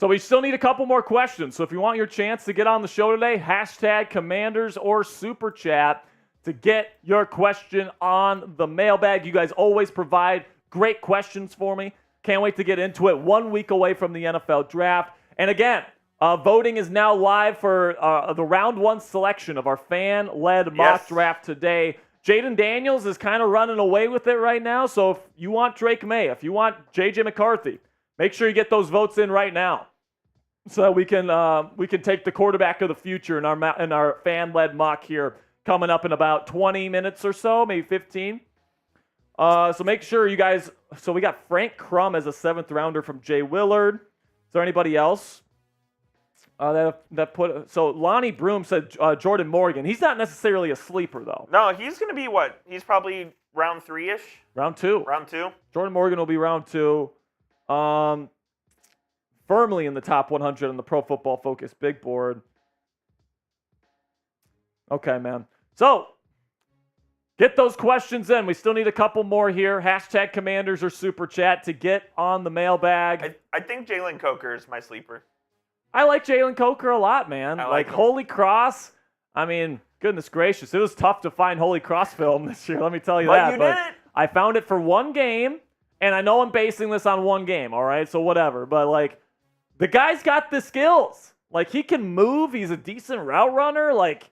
So we still need a couple more questions. So if you want your chance to get on the show today, hashtag Commanders or Super Chat to get your question on the mailbag. You guys always provide great questions for me. Can't wait to get into it. 1 week away from the NFL Draft. And again, voting is now live for the round 1 selection of our fan-led mock draft today. Jayden Daniels is kind of running away with it right now. So if you want Drake Maye, if you want J.J. McCarthy, make sure you get those votes in right now so that we can take the quarterback of the future in our fan-led mock here coming up in about 20 minutes or so, maybe 15. So make sure you guys. So we got Frank Crum as a 7th rounder from Jay Willard. Is there anybody else that put? So Lonnie Broom said Jordan Morgan. He's not necessarily a sleeper though. No, he's going to be what? He's probably round 3-ish. Round 2. Round 2. Jordan Morgan will be round 2. Firmly in the top 100 on the Pro Football Focus big board. Okay, man. So get those questions in. We still need a couple more here. Hashtag Commanders or Super Chat to get on the mailbag. I think Jalen Coker is my sleeper. I like Jalen Coker a lot, man. I like him. Holy Cross. I mean, goodness gracious. It was tough to find Holy Cross film this year. Let me tell you that. You did it. I found it for one game, and I know I'm basing this on one game, all right? So whatever. But, like, the guy's got the skills. Like, he can move. He's a decent route runner. Like,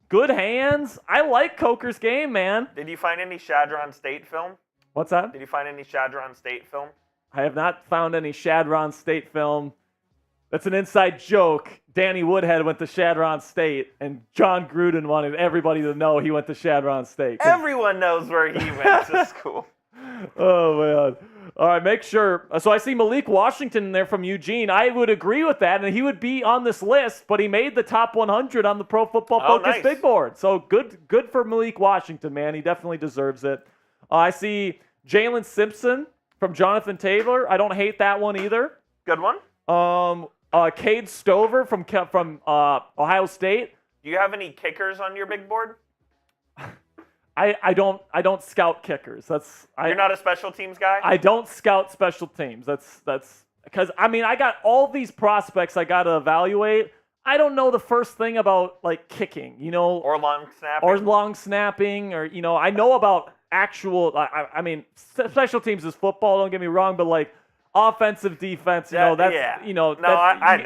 good hands. I like Coker's game, man. Did you find any Shadron State film? What's that? Did you find any Shadron State film? I have not found any Shadron State film. That's an inside joke. Danny Woodhead went to Shadron State, and John Gruden wanted everybody to know he went to Shadron State. Everyone knows where he went to school. Oh, man. All right, make sure. So I see Malik Washington in there from Eugene. I would agree with that, and he would be on this list, but he made the top 100 on the Pro Football Focus big board. So good for Malik Washington, man. He definitely deserves it. I see Jalen Simpson from Jonathan Taylor. I don't hate that one either. Good one. Cade Stover from Ohio State. Do you have any kickers on your big board? I don't scout kickers. You're not a special teams guy? I don't scout special teams. That's because I got all these prospects I got to evaluate. I don't know the first thing about like kicking, or long snapping, or I know about actual. I mean, special teams is football. Don't get me wrong, but like offensive, defense, I know.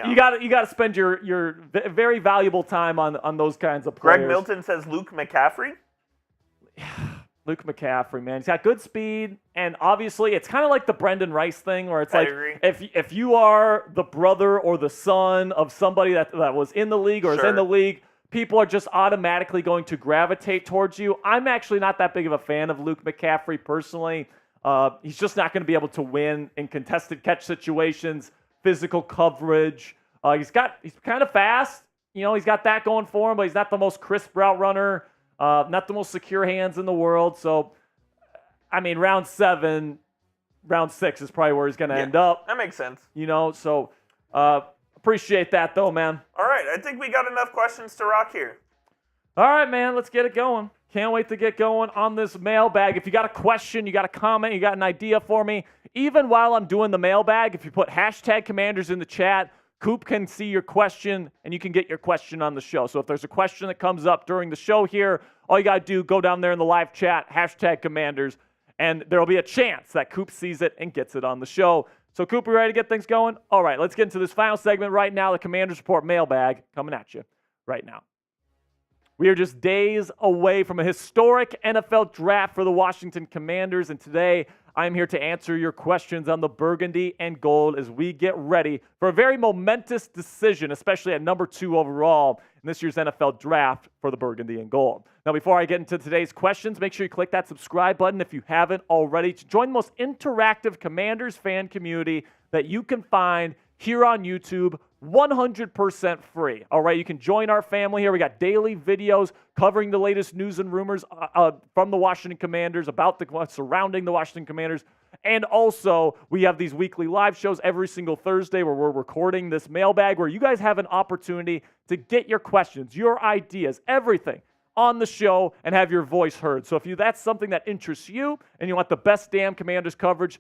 You got to spend your very valuable time on those kinds of players. Greg Milton says Luke McCaffrey. Luke McCaffrey, man, he's got good speed, and obviously it's kind of like the Brendan Rice thing, where it's if you are the brother or the son of somebody that was in the league or is in the league, people are just automatically going to gravitate towards you. I'm actually not that big of a fan of Luke McCaffrey personally. He's just not going to be able to win in contested catch situations, physical coverage. He's kind of fast. He's got that going for him, but he's not the most crisp route runner. Not the most secure hands in the world. So, I mean, round 7, round 6 is probably where he's going to end up. That makes sense. So appreciate that, though, man. All right. I think we got enough questions to rock here. All right, man. Let's get it going. Can't wait to get going on this mailbag. If you got a question, you got a comment, you got an idea for me, even while I'm doing the mailbag, if you put hashtag Commanders in the chat, Coop can see your question, and you can get your question on the show. So if there's a question that comes up during the show here, all you got to do, go down there in the live chat, #Commanders, and there will be a chance that Coop sees it and gets it on the show. So, Coop, you ready to get things going? All right, let's get into this final segment right now, the Commanders Report mailbag, coming at you right now. We are just days away from a historic NFL draft for the Washington Commanders, and today I am here to answer your questions on the Burgundy and Gold as we get ready for a very momentous decision, especially at number 2 overall in this year's NFL draft for the Burgundy and Gold. Now, before I get into today's questions, make sure you click that subscribe button if you haven't already to join the most interactive Commanders fan community that you can find here on YouTube, 100% free. All right, you can join our family here. We got daily videos covering the latest news and rumors from the Washington Commanders, about what's surrounding the Washington Commanders. And also, we have these weekly live shows every single Thursday where we're recording this mailbag, where you guys have an opportunity to get your questions, your ideas, everything on the show and have your voice heard. So if that's something that interests you and you want the best damn Commanders coverage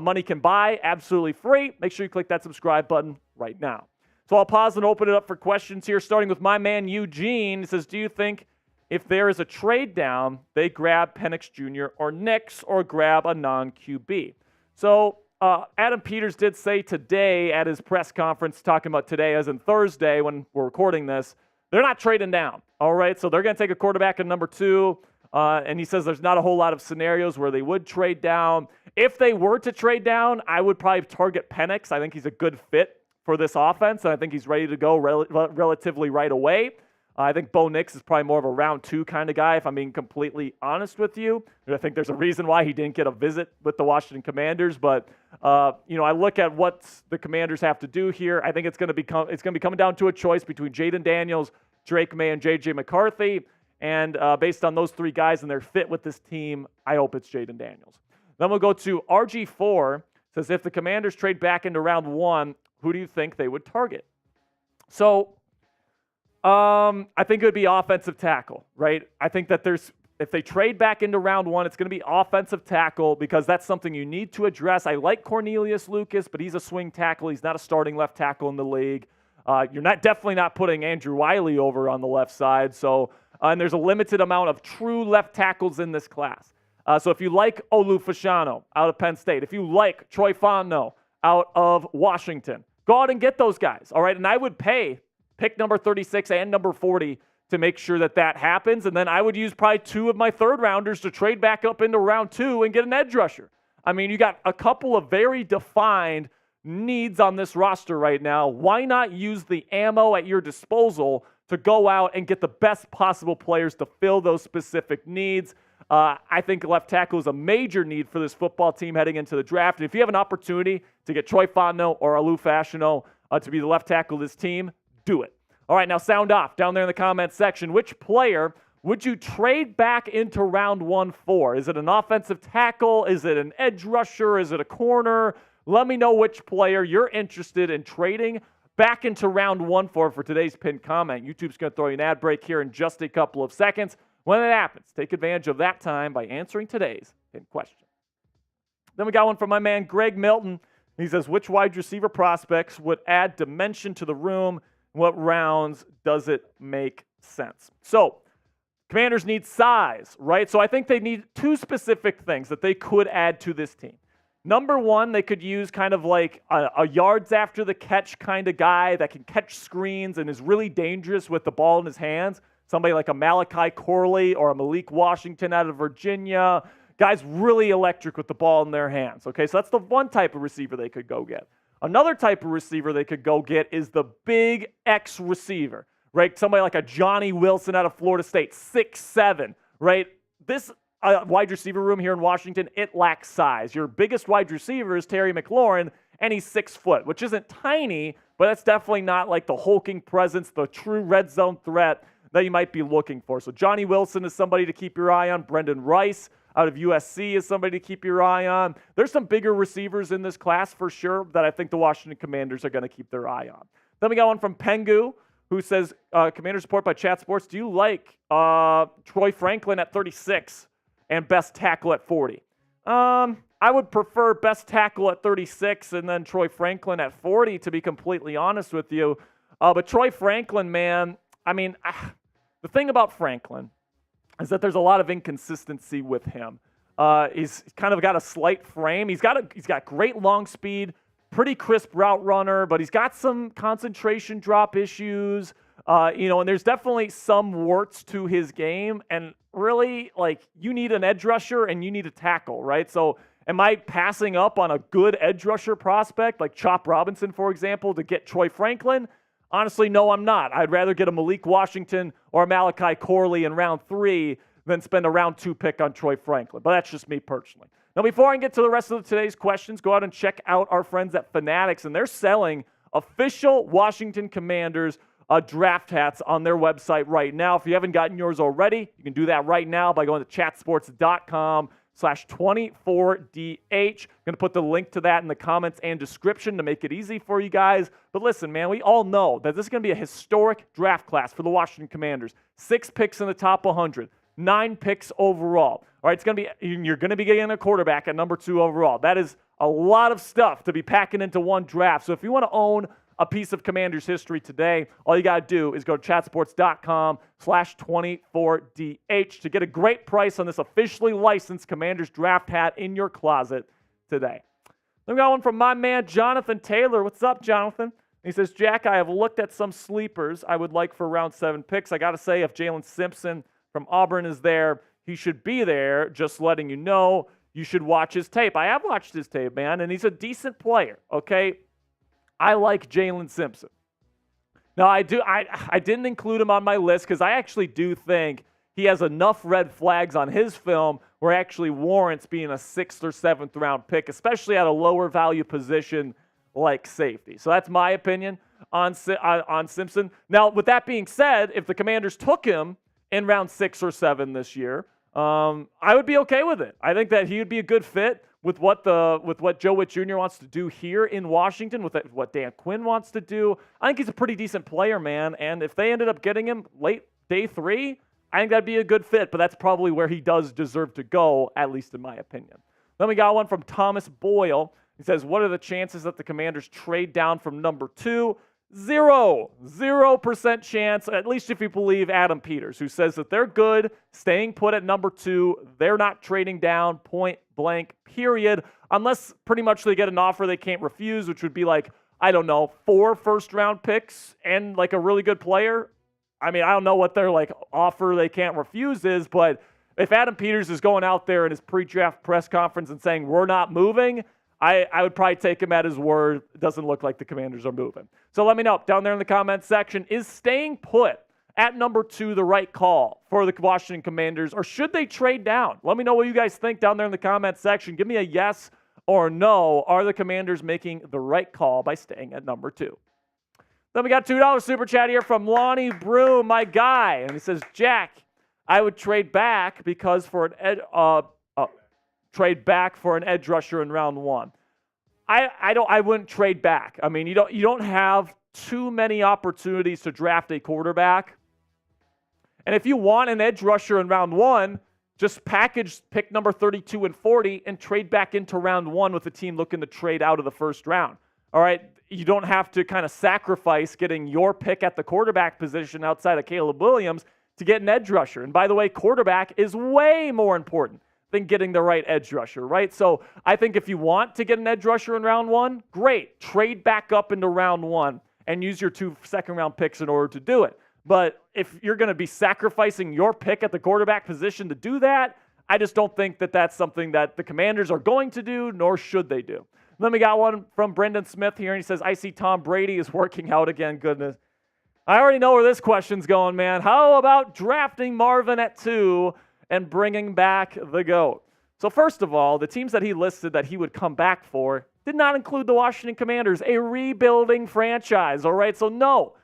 money can buy, absolutely free, make sure you click that subscribe button right now. So I'll pause and open it up for questions here, starting with my man Eugene. He says, do you think if there is a trade down, they grab Penix Jr. or Nix or grab a non-QB? So Adam Peters did say today at his press conference, talking about today as in Thursday when we're recording this, they're not trading down, all right? So they're going to take a quarterback at number 2. And he says there's not a whole lot of scenarios where they would trade down. If they were to trade down, I would probably target Penix. I think he's a good fit for this offense, and I think he's ready to go relatively right away. I think Bo Nix is probably more of a round 2 kind of guy, if I'm being completely honest with you. I think there's a reason why he didn't get a visit with the Washington Commanders, but I look at what the Commanders have to do here. I think it's going to be coming down to a choice between Jayden Daniels, Drake Maye, and J.J. McCarthy. And based on those 3 guys and their fit with this team, I hope it's Jayden Daniels. Then we'll go to RG4. Says, if the Commanders trade back into round 1, who do you think they would target? So I think it would be offensive tackle, right? I think that if they trade back into round 1, it's going to be offensive tackle because that's something you need to address. I like Cornelius Lucas, but he's a swing tackle. He's not a starting left tackle in the league. You're definitely not putting Andrew Wiley over on the left side. So, and there's a limited amount of true left tackles in this class. So if you like Olu Fashanu out of Penn State, if you like Troy Fontenot out of Washington, go out and get those guys, all right? And I would pay pick number 36 and number 40 to make sure that happens. And then I would use probably 2 of my third-rounders to trade back up into round 2 and get an edge rusher. I mean, you got a couple of very defined needs on this roster right now. Why not use the ammo at your disposal to go out and get the best possible players to fill those specific needs? I think left tackle is a major need for this football team heading into the draft. And if you have an opportunity to get Troy Fontenot or Olu Fashanu to be the left tackle of this team, do it. All right, now sound off down there in the comments section. Which player would you trade back into round 1 for? Is it an offensive tackle? Is it an edge rusher? Is it a corner? Let me know which player you're interested in trading back into round 1 for today's pinned comment. YouTube's going to throw you an ad break here in just a couple of seconds. When it happens, take advantage of that time by answering today's pinned question. Then we got one from my man Greg Milton. He says, which wide receiver prospects would add dimension to the room? What rounds does it make sense? So, Commanders need size, right? So I think they need 2 specific things that they could add to this team. Number 1, they could use kind of like a yards after the catch kind of guy that can catch screens and is really dangerous with the ball in his hands. Somebody like a Malachi Corley or a Malik Washington out of Virginia. Guys really electric with the ball in their hands. Okay, so that's the one type of receiver they could go get. Another type of receiver they could go get is the big X receiver, right? Somebody like a Johnny Wilson out of Florida State, 6'7", right? This wide receiver room here in Washington, it lacks size. Your biggest wide receiver is Terry McLaurin, and he's 6 foot, which isn't tiny, but that's definitely not like the hulking presence, the true red zone threat that you might be looking for. So Johnny Wilson is somebody to keep your eye on. Brendan Rice out of USC is somebody to keep your eye on. There's some bigger receivers in this class for sure that I think the Washington Commanders are going to keep their eye on. Then we got one from Pengu, who says, Commander Support by Chat Sports, do you like Troy Franklin at 36 and best tackle at 40? I would prefer best tackle at 36 and then Troy Franklin at 40, to be completely honest with you. But Troy Franklin, man, I mean, the thing about Franklin is that there's a lot of inconsistency with him. He's kind of got a slight frame. He's got great long speed, pretty crisp route runner, but he's got some concentration drop issues. And there's definitely some warts to his game. And really, like, you need an edge rusher and you need a tackle, right? So am I passing up on a good edge rusher prospect like Chop Robinson, for example, to get Troy Franklin? Honestly, no, I'm not. I'd rather get a Malik Washington or a Malachi Corley in round 3 than spend a round 2 pick on Troy Franklin. But that's just me personally. Now, before I get to the rest of today's questions, go out and check out our friends at Fanatics, and they're selling official Washington Commanders draft hats on their website right now. If you haven't gotten yours already, you can do that right now by going to chatsports.com/24DH. I'm going to put the link to that in the comments and description to make it easy for you guys. But listen, man, we all know that this is going to be a historic draft class for the Washington Commanders. 6 picks in the top 100, 9 picks overall. All right, you're going to be getting a quarterback at number 2 overall. That is a lot of stuff to be packing into one draft. So if you want to own a piece of Commanders history today, all you got to do is go to chatsports.com/24DH to get a great price on this officially licensed Commanders draft hat in your closet today. Then we got one from my man, Jonathan Taylor. What's up, Jonathan? He says, Jack, I have looked at some sleepers I would like for round 7 picks. I got to say, if Jalen Simpson from Auburn is there, he should be there. Just letting you know, you should watch his tape. I have watched his tape, man, and he's a decent player, okay? I like Jalen Simpson. Now, I didn't include him on my list because I actually do think he has enough red flags on his film where it actually warrants being a 6th or 7th round pick, especially at a lower value position like safety. So that's my opinion on Simpson. Now, with that being said, if the Commanders took him in round 6 or 7 this year, I would be okay with it. I think that he would be a good fit with what Joe Witt Jr. wants to do here in Washington, with what Dan Quinn wants to do. I think he's a pretty decent player, man. And if they ended up getting him late day 3, I think that'd be a good fit. But that's probably where he does deserve to go, at least in my opinion. Then we got one from Thomas Boyle. He says, what are the chances that the Commanders trade down from number 2? 0% chance, at least if you believe Adam Peters, who says that they're good, staying put at number 2. They're not trading down, point blank, period, unless pretty much they get an offer they can't refuse, which would be like, I don't know, 4 first-round picks and like a really good player. I mean, I don't know what their like offer they can't refuse is, but if Adam Peters is going out there in his pre-draft press conference and saying we're not moving, I would probably take him at his word. It doesn't look like the Commanders are moving. So let me know down there in the comments section, is staying put at number 2 the right call for the Washington Commanders, or should they trade down? Let me know what you guys think down there in the comments section. Give me a yes or no. Are the Commanders making the right call by staying at number 2? Then we got $2 super chat here from Lonnie Brew, my guy. And he says, Jack, I would trade back because for an edge rusher in round 1. I wouldn't trade back. I mean, you don't have too many opportunities to draft a quarterback. And if you want an edge rusher in round 1, just package pick number 32 and 40 and trade back into round 1 with a team looking to trade out of the first round. All right, you don't have to kind of sacrifice getting your pick at the quarterback position outside of Caleb Williams to get an edge rusher. And by the way, quarterback is way more important than getting the right edge rusher, right? So I think if you want to get an edge rusher in round 1, great. Trade back up into round 1 and use your 2 second-round picks in order to do it. But if you're going to be sacrificing your pick at the quarterback position to do that, I just don't think that that's something that the Commanders are going to do, nor should they do. Then we got one from Brendan Smith here, and he says, I see Tom Brady is working out again. Goodness. I already know where this question's going, man. How about drafting Marvin at 2 and bringing back the GOAT? So first of all, the teams that he listed that he would come back for did not include the Washington Commanders, a rebuilding franchise, all right? So no,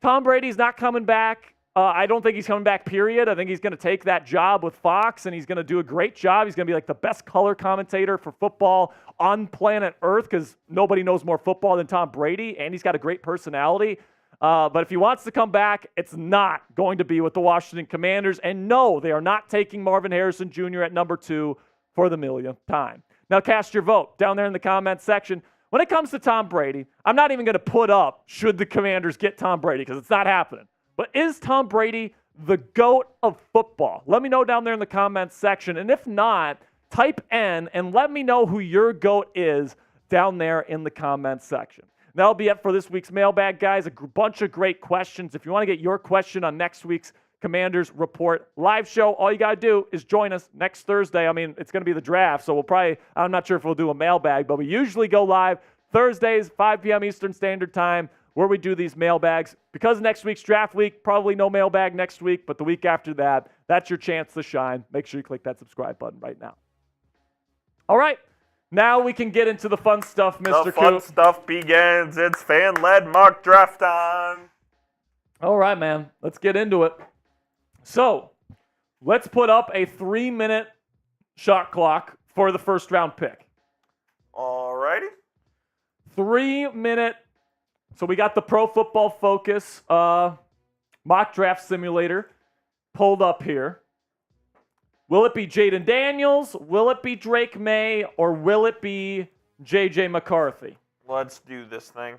Tom Brady's not coming back. I don't think he's coming back, period. I think he's going to take that job with Fox, and he's going to do a great job. He's going to be like the best color commentator for football on planet Earth because nobody knows more football than Tom Brady, and he's got a great personality. But if he wants to come back, it's not going to be with the Washington Commanders. And no, they are not taking Marvin Harrison Jr. at number 2 for the millionth time. Now cast your vote down there in the comments section. When it comes to Tom Brady, I'm not even going to put up should the Commanders get Tom Brady because it's not happening. But is Tom Brady the GOAT of football? Let me know down there in the comments section. And if not, type N and let me know who your GOAT is down there in the comments section. That'll be it for this week's mailbag, guys. A bunch of great questions. If you want to get your question on next week's Commanders Report live show, all you got to do is join us next Thursday. I mean, it's going to be the draft, so I'm not sure if we'll do a mailbag, but we usually go live Thursdays, 5 p.m. Eastern Standard Time, where we do these mailbags. Because next week's draft week, probably no mailbag next week, but the week after that, that's your chance to shine. Make sure you click that subscribe button right now. All right, now we can get into the fun stuff, Mr. Coop. The fun stuff begins. It's fan-led mock draft time. All right, man. Let's get into it. So, let's put up a 3-minute shot clock for the first round pick. Alrighty. 3-minute. So we got the Pro Football Focus mock draft simulator pulled up here. Will it be Jayden Daniels? Will it be Drake Maye? Or will it be J.J. McCarthy? Let's do this thing.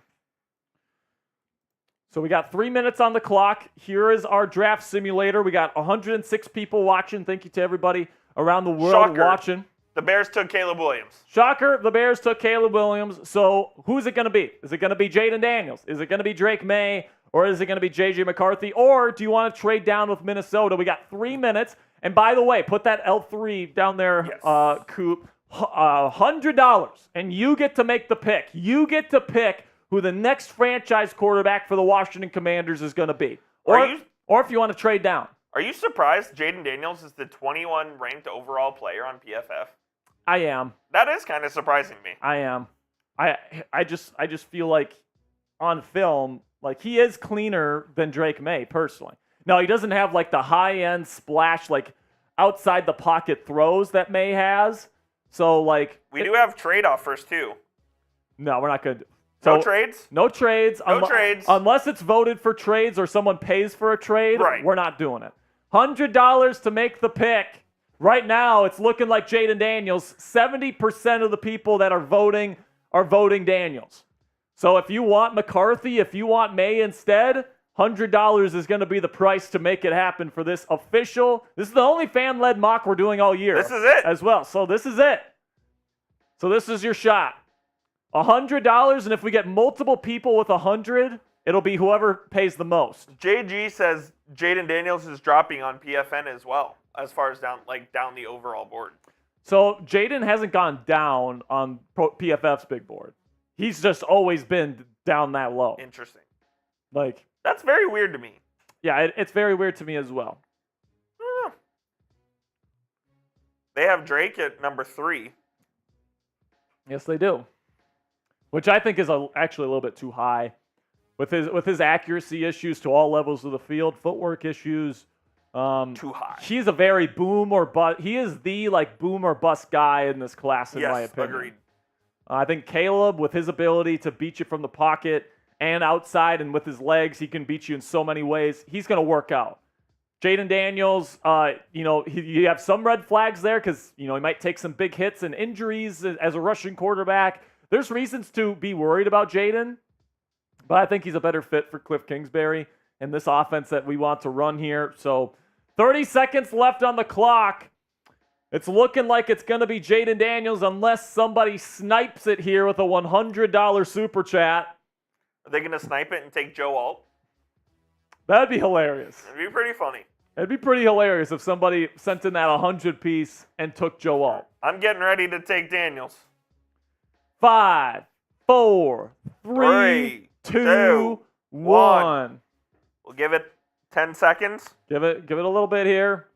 So we got 3 minutes on the clock. Here is our draft simulator. We got 106 people watching. Thank you to everybody around the world watching. The Bears took Caleb Williams. Shocker, the Bears took Caleb Williams. So who's it going to be? Is it going to be Jayden Daniels? Is it going to be Drake Maye? Or is it going to be J.J. McCarthy? Or do you want to trade down with Minnesota? We got 3 minutes. And by the way, put that L3 down there, yes. Coop. $100. And you get to make the pick. You get to pick who the next franchise quarterback for the Washington Commanders is going to be. Or if you want to trade down. Are you surprised Jayden Daniels is the 21 ranked overall player on PFF? I am. That is kind of surprising me. I am. I just feel like on film, like he is cleaner than Drake Maye, personally. Now, he doesn't have like the high-end splash, like outside the pocket throws that Maye has. So like we do have trade offers too. No, we're not good. So, no trades? No trades. No trades. Unless it's voted for trades or someone pays for a trade, right. We're not doing it. $100 to make the pick. Right now, it's looking like Jayden Daniels. 70% of the people that are voting Daniels. So if you want McCarthy, if you want Maye instead, $100 is going to be the price to make it happen for this official. This is the only fan-led mock we're doing all year. This is it. As well. So this is it. So this is your shot. $100, and if we get multiple people with 100, it'll be whoever pays the most. JG says Jayden Daniels is dropping on PFN as well, as far as down the overall board. So Jayden hasn't gone down on PFF's big board. He's just always been down that low. Interesting. Like that's very weird to me. Yeah, it's very weird to me as well. They have Drake at number 3. Yes, they do. Which I think is actually a little bit too high. With his accuracy issues to all levels of the field, footwork issues. Too high. He's a very boom or bust. He is the boom or bust guy in this class, in my opinion. Agreed. I think Caleb, with his ability to beat you from the pocket and outside, and with his legs, he can beat you in so many ways. He's going to work out. Jayden Daniels, you have some red flags there because he might take some big hits and injuries as a rushing quarterback. There's reasons to be worried about Jayden, but I think he's a better fit for Cliff Kingsbury in this offense that we want to run here. So 30 seconds left on the clock. It's looking like it's going to be Jayden Daniels unless somebody snipes it here with a $100 super chat. Are they going to snipe it and take Joe Alt? That'd be hilarious. It'd be pretty funny. It'd be pretty hilarious if somebody sent in that 100-piece and took Joe Alt. I'm getting ready to take Daniels. 5, 4, 3, 2, 1. We'll give it 10 seconds. Give it a little bit here.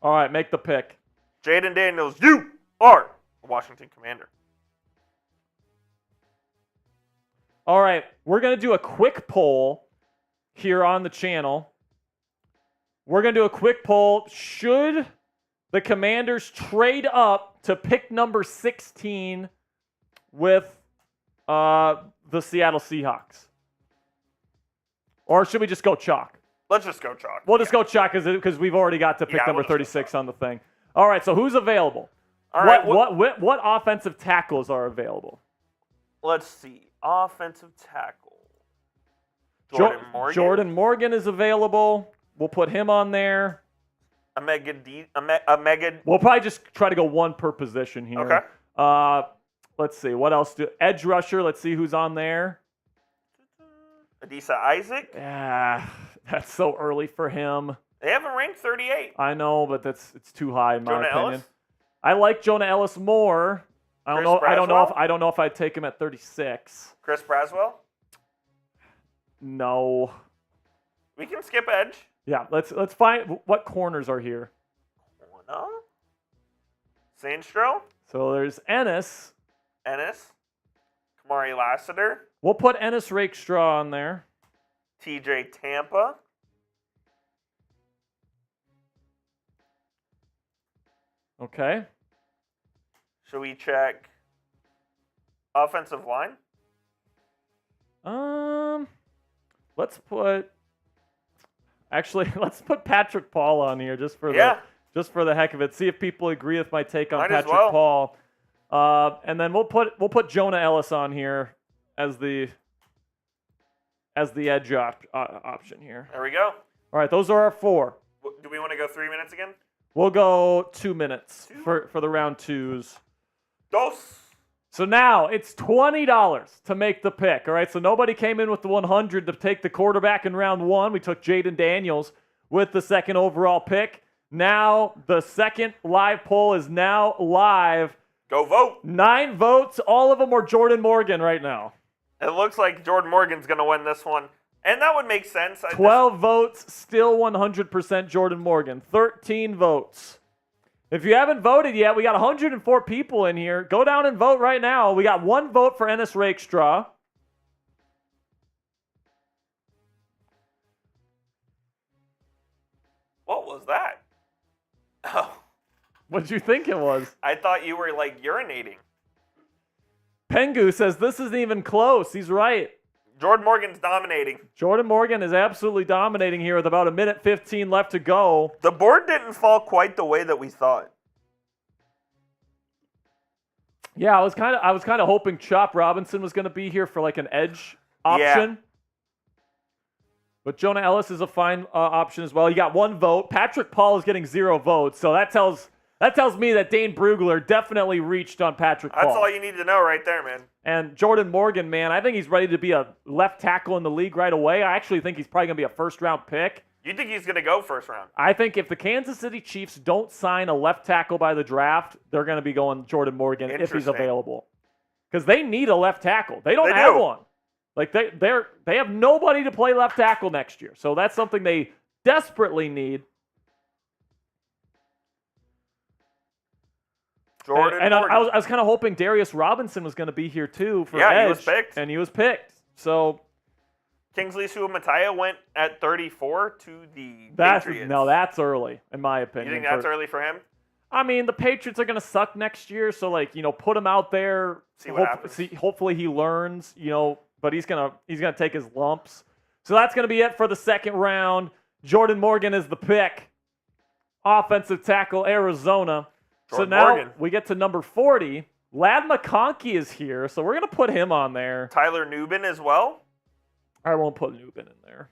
All right, make the pick. Jayden Daniels, you are a Washington Commander. All right, we're going to do a quick poll here on the channel. We're going to do a quick poll. Should the Commanders trade up to pick number 16 with the Seattle Seahawks? Or should we just go chalk? Let's just go chalk. We'll just go chalk because we've already got to pick number 36 on the thing. All right, so who's available? All right. What offensive tackles are available? Let's see. Offensive tackle. Jordan Morgan. Jordan Morgan is available. We'll put him on there. We'll probably just try to go one per position here. Okay. Let's see. What else? Edge rusher. Let's see who's on there. Adisa Isaac. Yeah, that's so early for him. They have him ranked 38. I know, but it's too high in my opinion. Ellis? I like Jonah Ellis more. I don't know if I'd take him at 36. Chris Braswell? No. We can skip edge. Yeah, let's find what corners are here. Corner. Sandstro. So there's Ennis. Kamari Lassiter. We'll put Ennis Rakestraw on there. TJ Tampa. Okay. Should we check offensive line? Let's put Patrick Paul on here just for the heck of it. See if people agree with my take on Patrick Paul. And then we'll put Jonah Ellis on here as the edge option here. There we go. All right, those are our 4. Do we want to go 3 minutes again? We'll go 2 minutes for the round 2s. Dos. So now it's $20 to make the pick. All right, so nobody came in with the 100 to take the quarterback in round 1. We took Jayden Daniels with the 2nd overall pick. Now the second live poll is now live. Go vote. 9 votes. All of them are Jordan Morgan right now. It looks like Jordan Morgan's going to win this one. And that would make sense. 12 votes, still 100% Jordan Morgan. 13 votes. If you haven't voted yet, we got 104 people in here. Go down and vote right now. We got 1 vote for Ennis Rakestraw. What was that? Oh. What did you think it was? I thought you were, urinating. Pengu says this isn't even close. He's right. Jordan Morgan's dominating. Jordan Morgan is absolutely dominating here with about 1:15 left to go. The board didn't fall quite the way that we thought. Yeah, I was kind of hoping Chop Robinson was going to be here for an edge option. Yeah. But Jonah Ellis is a fine option as well. You got 1 vote. Patrick Paul is getting 0 votes. So that tells me that Dane Brugler definitely reached on Patrick Paul. That's all you need to know right there, man. And Jordan Morgan, man, I think he's ready to be a left tackle in the league right away. I actually think he's probably going to be a first-round pick. You think he's going to go first round? I think if the Kansas City Chiefs don't sign a left tackle by the draft, they're going to be going Jordan Morgan if he's available. Because they need a left tackle. They don't have one. They have nobody to play left tackle next year. So that's something they desperately need. Jordan Morgan. I was kind of hoping Darius Robinson was going to be here too for edge. He was picked. And he was picked. So Kingsley Suamataia went at 34 to the Patriots. No, that's early, in my opinion. You think that's early for him? I mean, the Patriots are going to suck next year, so put him out there. See what happens. Hopefully he learns, but he's gonna take his lumps. So that's gonna be it for the second round. Jordan Morgan is the pick. Offensive tackle, Arizona. Jordan now Morgan. We get to number 40. Lad McConkey is here, so we're gonna put him on there. Tyler Nubin as well. I won't put Nubin in there.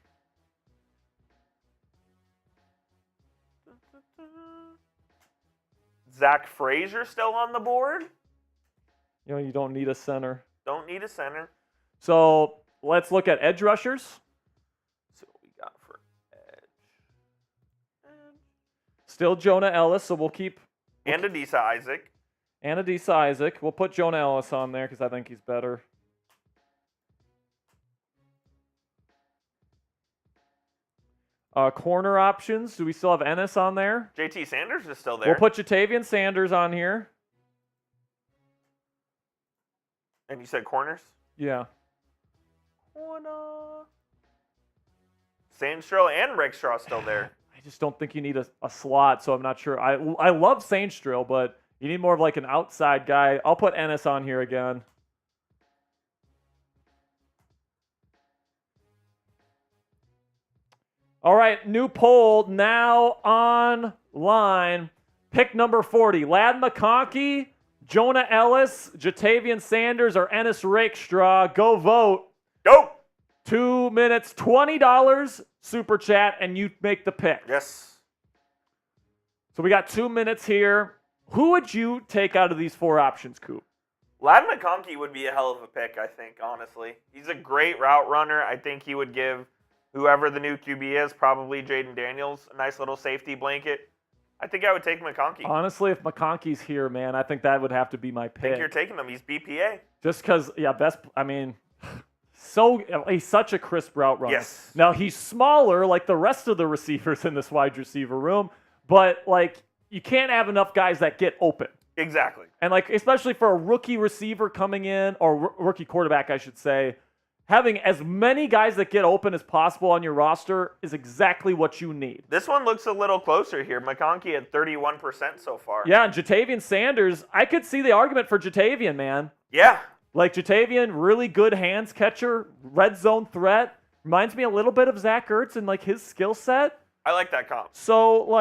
Zach Frazier still on the board. You don't need a center. Don't need a center. So let's look at edge rushers. See what we got for edge. Still Jonah Ellis, so we'll keep. And Adisa Isaac. We'll put Jonah Ellis on there because I think he's better. Corner options. Do we still have Ennis on there? JT Sanders is still there. We'll put Jatavian Sanders on here. And you said corners? Yeah. Corner. Sandstro and Rakestraw still there. I just don't think you need a slot, so I'm not sure. I love Sandstro, but you need more of an outside guy. I'll put Ennis on here again. All right, new poll now online. Pick number 40, Ladd McConkey, Jonah Ellis, Jatavian Sanders, or Ennis Rakestraw. Go vote. Go! 2 minutes, $20 super chat, and you make the pick. Yes. So we got 2 minutes here. Who would you take out of these 4 options, Coop? Ladd McConkey would be a hell of a pick, I think, honestly. He's a great route runner. I think he would give whoever the new QB is, probably Jayden Daniels, a nice little safety blanket. I think I would take McConkey. Honestly, if McConkey's here, man, I think that would have to be my pick. I think you're taking him. He's BPA. Just because, he's such a crisp route runner. Yes. Now, he's smaller like the rest of the receivers in this wide receiver room, but, you can't have enough guys that get open. Exactly. And, especially for a rookie receiver coming in, or rookie quarterback, I should say, having as many guys that get open as possible on your roster is exactly what you need. This one looks a little closer here. McConkey at 31% so far. Yeah, and Jatavian Sanders, I could see the argument for Jatavian, man. Yeah. Jatavian, really good hands catcher, red zone threat. Reminds me a little bit of Zach Ertz and, his skill set. I like that comp. So,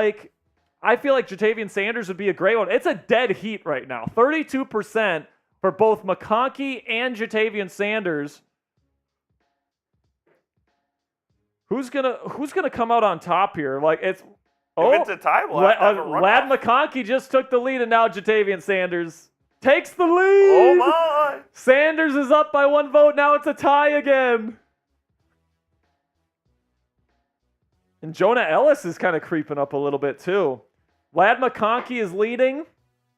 I feel like Jatavian Sanders would be a great one. It's a dead heat right now. 32% for both McConkey and Jatavian Sanders. Who's gonna come out on top here? If it's a tie, we'll have to have a runoff. Ladd McConkey just took the lead, and now Jatavian Sanders takes the lead. Oh my! Sanders is up by 1 vote. Now it's a tie again. And Jonah Ellis is kind of creeping up a little bit too. Ladd McConkey is leading.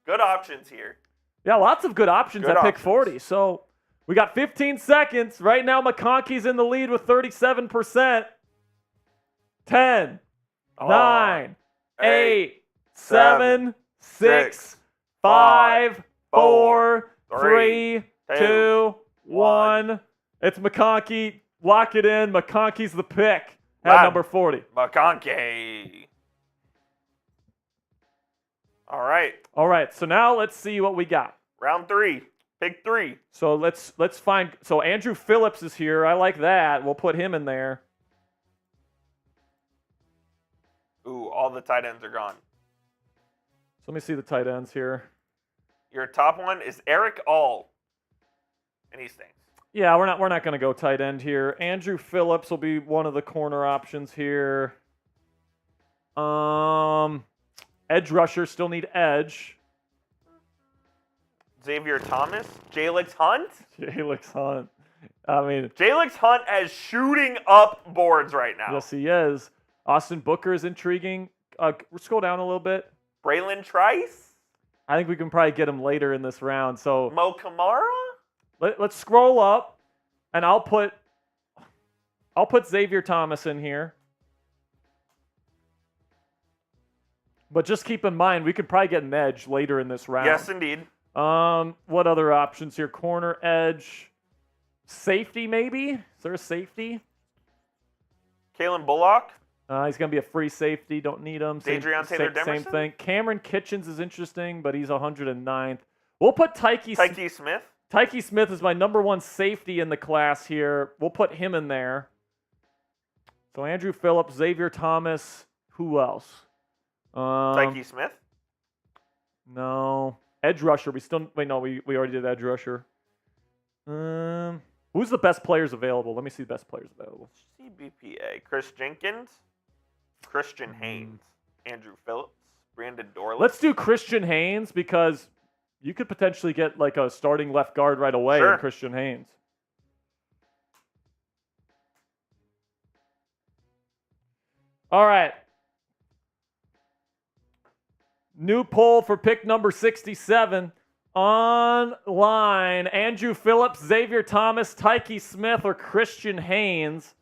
Good options here. Yeah, lots of good options at pick 40. So we got 15 seconds. Right now, McConkey's in the lead with 37%. 10, 9, 8, 7, 6, 5, 4, 3, 2, 1. It's McConkey. Lock it in. McConkey's the pick at number 40. McConkey. All right. So now let's see what we got. Round 3. Pick 3. So let's find. So Andrew Phillips is here. I like that. We'll put him in there. Ooh, all the tight ends are gone. So let me see the tight ends here. Your top one is Eric All, and he stinks. Yeah, we're not going to go tight end here. Andrew Phillips will be one of the corner options here. Edge rusher, still need edge. Xavier Thomas, Jalix Hunt. Jalix Hunt. Jalix Hunt is shooting up boards right now. Yes, he is. Austin Booker is intriguing. Scroll down a little bit. Braylon Trice. I think we can probably get him later in this round. So Mo Kamara. Let's scroll up, and I'll put Xavier Thomas in here. But just keep in mind, we could probably get an edge later in this round. Yes, indeed. What other options here? Corner, edge, safety maybe? Is there a safety? Kalen Bullock. He's going to be a free safety. Don't need him. Adrian Taylor-Demerson? Same thing. Cameron Kitchens is interesting, but he's 109th. We'll put Tyke Smith. Tyke Smith is my number 1 safety in the class here. We'll put him in there. So Andrew Phillips, Xavier Thomas. Who else? Tyke Smith? No. Edge rusher. We already did edge rusher. Who's the best players available? Let me see the best players available. CBPA. Chris Jenkins. Christian Haynes. Andrew Phillips. Brandon Dorley. Let's do Christian Haynes because you could potentially get a starting left guard right away in Christian Haynes. All right. New poll for pick number 67. Online, Andrew Phillips, Xavier Thomas, Tyke Smith, or Christian Haynes.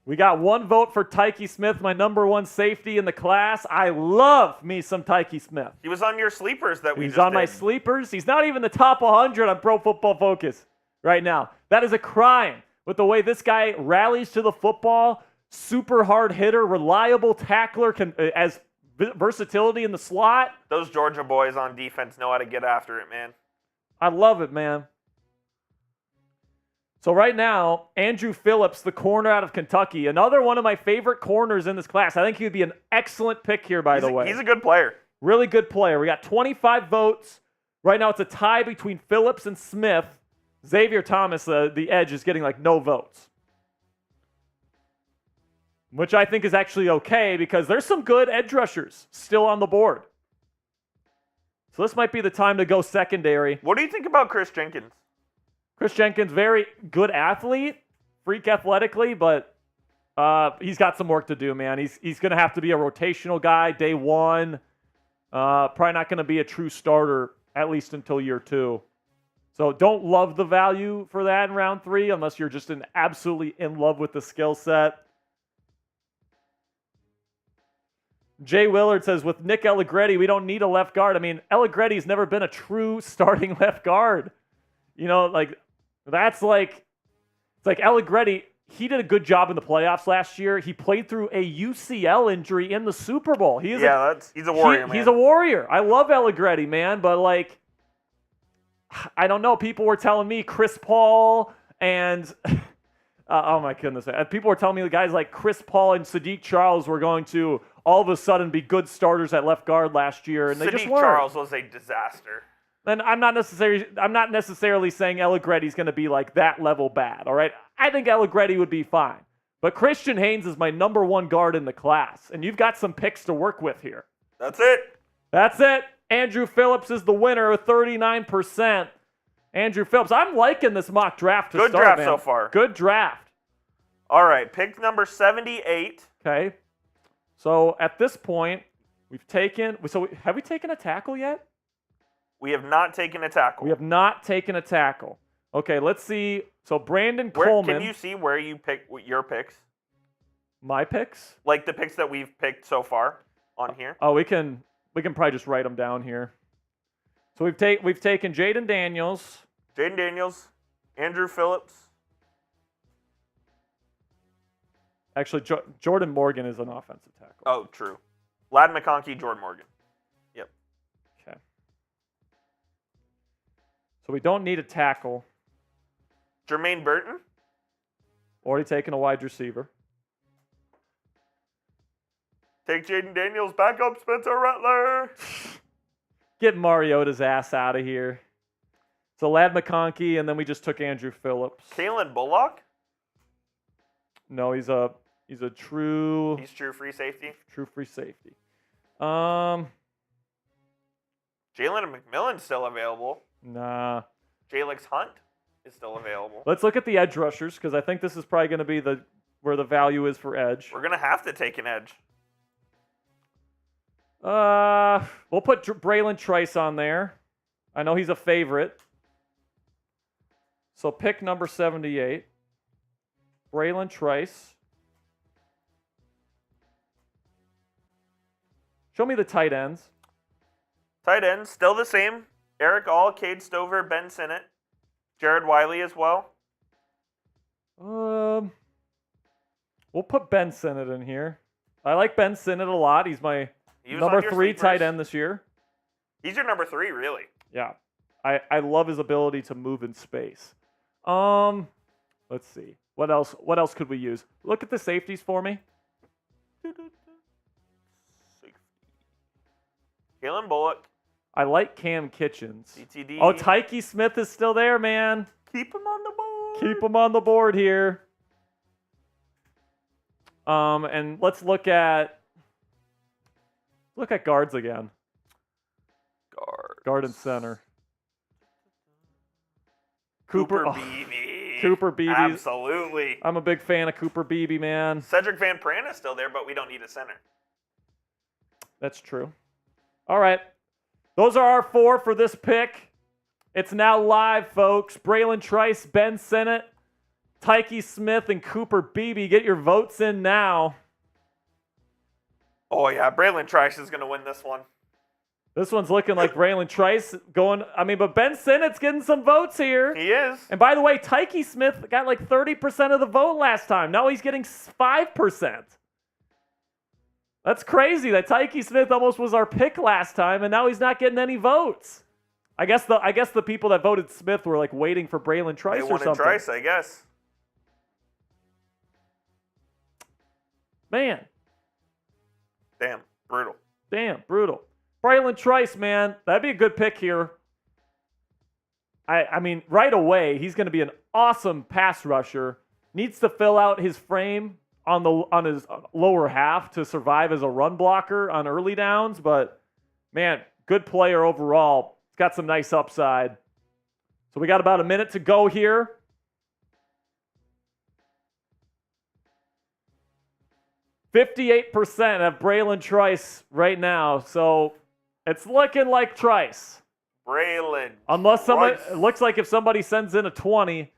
We got 1 vote for Tyke Smith, my number 1 safety in the class. I love me some Tyke Smith. He was on your sleepers that we He's on my sleepers. He's not even the top 100 on Pro Football Focus right now. That is a crime with the way this guy rallies to the football. Super hard hitter, reliable tackler, as versatility in the slot. Those Georgia boys on defense know how to get after it, man. I love it, man. So right now, Andrew Phillips, the corner out of Kentucky, another one of my favorite corners in this class. I think he would be an excellent pick here, by the way. He's a good player. Really good player. We got 25 votes. Right now, it's a tie between Phillips and Smith. Xavier Thomas, the edge, is getting like no votes, which I think is actually okay because there's some good edge rushers still on the board. So this might be the time to go secondary. What do you think about Chris Jenkins? Chris Jenkins, very good athlete, freak athletically, but he's got some work to do, man. He's going to have to be a rotational guy day one. Probably not going to be a true starter, at least until year 2. So don't love the value for that in round 3 unless you're just absolutely in love with the skill set. Jay Willard says, with Nick Allegretti, we don't need a left guard. I mean, Allegretti's never been a true starting left guard. You know, like, it's like Allegretti, he did a good job in the playoffs last year. He played through a UCL injury in the Super Bowl. He's a warrior, man. He's a warrior. I love Allegretti, man, but, like, I don't know. People were telling me Chris Paul and oh my goodness. People were telling me the guys like Chris Paul and Sadiq Charles were going to all of a sudden be good starters at left guard last year, and they just weren't. Sadiq Charles was a disaster. And I'm not necessarily saying Allegretti's going to be like that level bad, all right? I think Allegretti would be fine. But Christian Haynes is my number 1 guard in the class, and you've got some picks to work with here. That's it. That's it. Andrew Phillips is the winner with 39%. Andrew Phillips. I'm liking this mock draft to start, Good draft man. so far. Good draft. All right, pick number 78. Okay. So at this point, have we taken a tackle yet? We have not taken a tackle. We have not taken a tackle. Okay, let's see. So Brandon Coleman. Can you see where you pick your picks? My picks? Like the picks that we've picked so far on here? Oh, we can probably just write them down here. So we've taken Jayden Daniels. Jayden Daniels, Andrew Phillips. Actually, Jordan Morgan is an offensive tackle. Oh, true. Lad McConkey, Jordan Morgan. Yep. Okay. So we don't need a tackle. Jermaine Burton. Already taken a wide receiver. Take Jayden Daniels, back up Spencer Rattler. Get Mariota's ass out of here. So Lad McConkey, and then we just took Andrew Phillips. Kalen Bullock? No, he's a true. He's true free safety. True free safety. Jalen McMillan's still available. Nah. Jalix Hunt is still available. Let's look at the edge rushers because I think this is probably going to be where the value is for edge. We're gonna have to take an edge. We'll put Braylon Trice on there. I know he's a favorite. So pick number 78. Braylon Trice. Show me the tight ends. Tight ends, still the same. Eric All, Cade Stover, Ben Sinnott. Jared Wiley as well. We'll put Ben Sinnott in here. I like Ben Sinnott a lot. He's my number 3 tight end this year. He's your number 3, really. Yeah. I love his ability to move in space. Let's see. What else could we use? Look at the safeties for me. Kalen Bullock. I like Cam Kitchens. CTD. Oh, Tyke Smith is still there, man. Keep him on the board. Keep him on the board here. And let's look at guards again. Guard and center. Cooper Beebe. Cooper Beebe. Absolutely. I'm a big fan of Cooper Beebe, man. Cedric Van Pran is still there, but we don't need a center. That's true. All right. Those are our 4 for this pick. It's now live, folks. Braylon Trice, Ben Sinnott, Tyke Smith, and Cooper Beebe. Get your votes in now. Oh, yeah. Braylon Trice is going to win this one. This one's looking like Braylon Trice going. But Ben Sinnott's getting some votes here. He is. And by the way, Tyke Smith got like 30% of the vote last time. Now he's getting 5%. That's crazy that Tyke Smith almost was our pick last time, and now he's not getting any votes. I guess the people that voted Smith were like waiting for Braylon Trice or something. They wanted Trice, I guess. Man. Damn, brutal. Braylon Trice, man, that'd be a good pick here. I mean, right away, he's going to be an awesome pass rusher. Needs to fill out his frame on his lower half to survive as a run blocker on early downs, but man, good player overall. He's got some nice upside. So we got about a minute to go here. %58% have Braylon Trice right now, so it's looking like Trice. Braylon. Unless somebody, it looks like if somebody sends in a 20,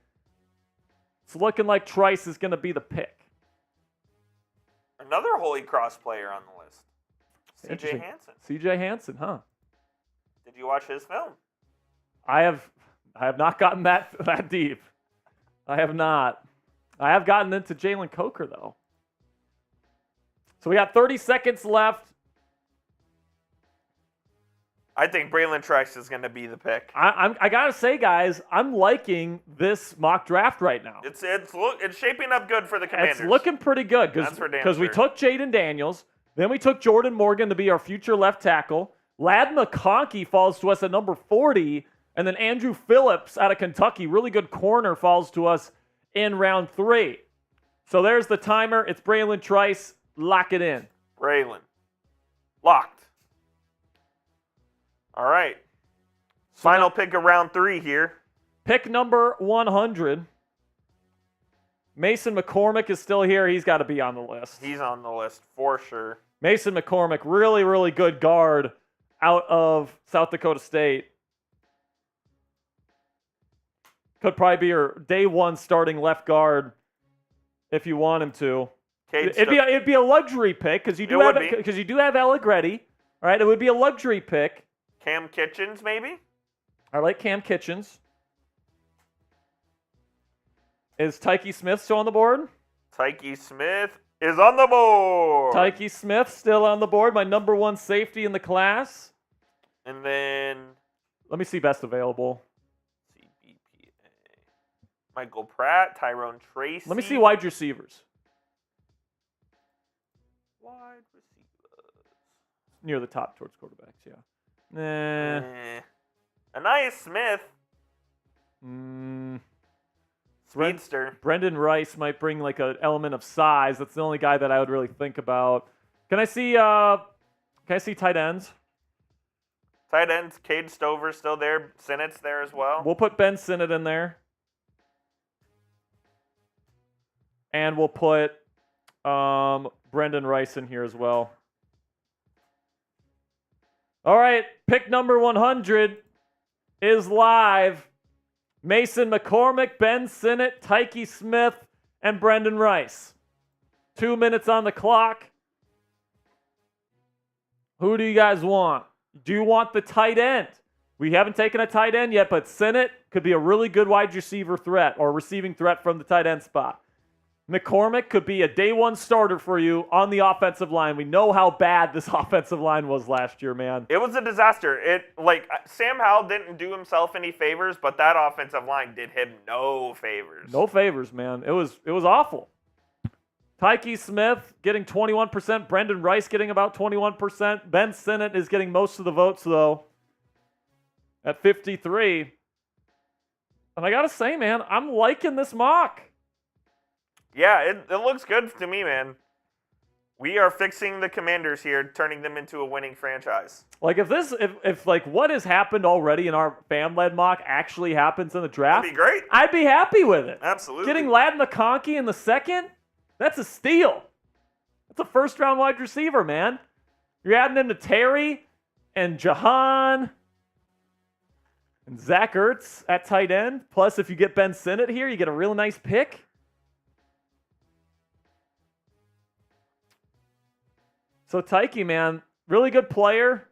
it's looking like Trice is going to be the pick. Another Holy Cross player on the list. C.J. Hansen. C.J. Hansen, huh? Did you watch his film? I have not gotten that deep. I have not. I have gotten into Jalen Coker, though. So we got 30 seconds left. I think Braylon Trice is going to be the pick. I gotta say, guys, I'm liking this mock draft right now. It's shaping up good for the Commanders. It's looking pretty good because we took Jayden Daniels, then we took Jordan Morgan to be our future left tackle. Ladd McConkey falls to us at number 40, and then Andrew Phillips out of Kentucky, really good corner, falls to us in round 3. So there's the timer. It's Braylon Trice. Lock it in. Braylon. Locked. All right. Final pick of round 3 here. Pick number 100. Mason McCormick is still here. He's got to be on the list. He's on the list for sure. Mason McCormick, really, really good guard out of South Dakota State. Could probably be your day 1 starting left guard if you want him to. It'd be a luxury pick because you do have Allegretti. All right, it would be a luxury pick. Cam Kitchens, maybe? I like Cam Kitchens. Is Tyke Smith still on the board? Tyke Smith is on the board. Tyke Smith still on the board, my number 1 safety in the class. And then... Let me see best available. CBPA. Michael Pratt, Tyrone Tracy. Let me see wide receivers. Wide receivers. Near the top towards quarterbacks, yeah. Anais Smith. Speedster. Brendan Rice might bring like an element of size. That's the only guy that I would really think about. Can I see tight ends? Tight ends, Cade Stover's still there. Sinnett's there as well. We'll put Ben Sinnett in there. And we'll put Brendan Rice in here as well. All right, pick number 100 is live. Mason McCormick, Ben Sinnett, Tyke Smith, and Brendan Rice. 2 minutes on the clock. Who do you guys want? Do you want the tight end? We haven't taken a tight end yet, but Sinnett could be a really good wide receiver threat or receiving threat from the tight end spot. McCormick could be a day 1 starter for you on the offensive line. We know how bad this offensive line was last year, man. It was a disaster. Sam Howell didn't do himself any favors, but that offensive line did him no favors. No favors, man. It was awful. Tyke Smith getting 21%. Brendan Rice getting about 21%. Ben Sinnett is getting most of the votes, though, at 53. And I got to say, man, I'm liking this mock. Yeah, it looks good to me, man. We are fixing the Commanders here, turning them into a winning franchise. Like if what has happened already in our fan-led mock actually happens in the draft, that'd be great. I'd be happy with it. Absolutely. Getting Ladd McConkey in the 2nd, that's a steal. That's a first-round wide receiver, man. You're adding him to Terry and Jahan and Zach Ertz at tight end. Plus, if you get Ben Sinnett here, you get a real nice pick. So Tyke, man, really good player.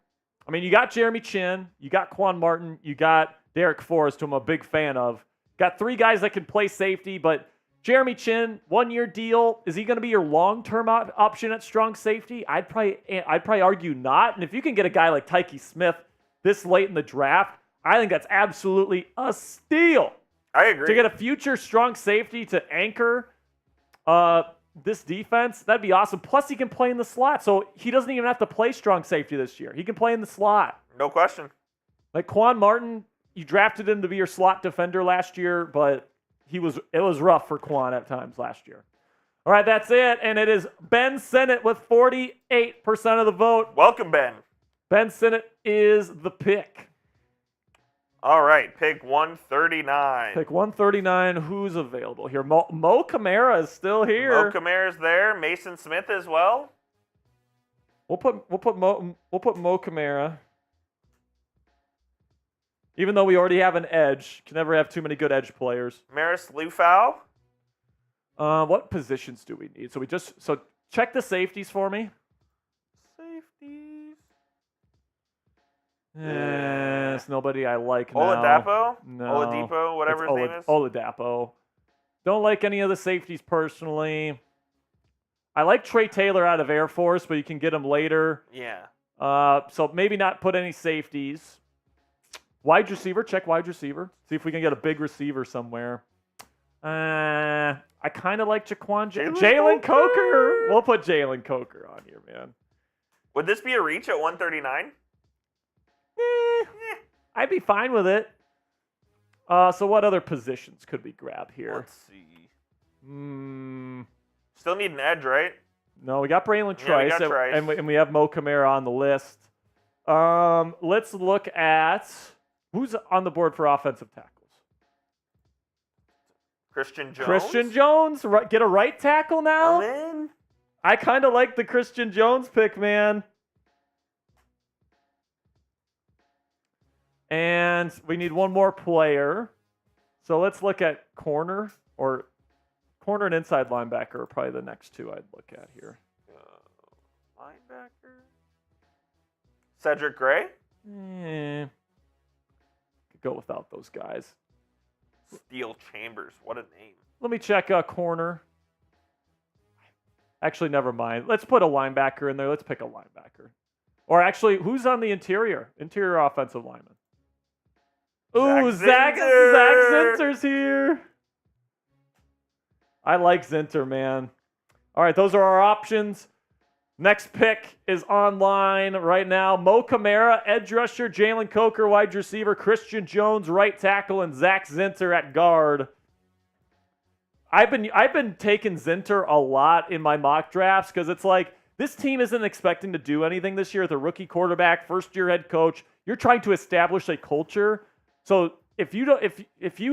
I mean, you got Jeremy Chin, you got Quan Martin, you got Derek Forrest, who I'm a big fan of. Got 3 guys that can play safety, but Jeremy Chin, 1-year deal. Is he going to be your long-term option at strong safety? I'd probably argue not. And if you can get a guy like Tyke Smith this late in the draft, I think that's absolutely a steal. I agree. To get a future strong safety to anchor this defense, that'd be awesome. Plus, he can play in the slot, so he doesn't even have to play strong safety this year. He can play in the slot. No question. Like Quan Martin, you drafted him to be your slot defender last year, but it was rough for Quan at times last year. All right, that's it, and it is Ben Sinnott with 48% of the vote. Welcome, Ben. Ben Sinnott is the pick. All right, pick 139. Pick 139. Who's available here? Mo Camara is still here. Mo Camara's there. Mason Smith as well. We'll put Mo Camara. Even though we already have an edge, can never have too many good edge players. Maris Lufau. What positions do we need? So check the safeties for me. Safeties. It's nobody I like now. Oladapo? No. Oladipo, whatever his name is? Oladapo. Don't like any of the safeties personally. I like Trey Taylor out of Air Force, but you can get him later. Yeah. So maybe not put any safeties. Wide receiver, check wide receiver. See if we can get a big receiver somewhere. I kind of like Jalen Coker. We'll put Jalen Coker on here, man. Would this be a reach at 139? I'd be fine with it. So what other positions could we grab here? Let's see. Still need an edge, right? No, we got Braylon Trice, we got Trice. and we have Mo Camara on the list. Let's look at who's on the board for offensive tackles. Christian Jones. Christian Jones, get a right tackle now. I'm in. I kind of like the Christian Jones pick, man. And we need one more player. So let's look at corner and inside linebacker are probably the next two I'd look at here. Linebacker. Cedric Gray. Could go without those guys. Steel Chambers. What a name. Let me check corner. Actually, never mind. Let's put a linebacker in there. Let's pick a linebacker. Or actually, who's on the interior? Interior offensive lineman. Ooh, Zach Zinter's here. I like Zinter, man. All right, those are our options. Next pick is online right now. Mo Camara, edge rusher, Jalen Coker, wide receiver, Christian Jones, right tackle, and Zach Zinter at guard. I've been taking Zinter a lot in my mock drafts because it's like this team isn't expecting to do anything this year with a rookie quarterback, first-year head coach. You're trying to establish a culture. So if you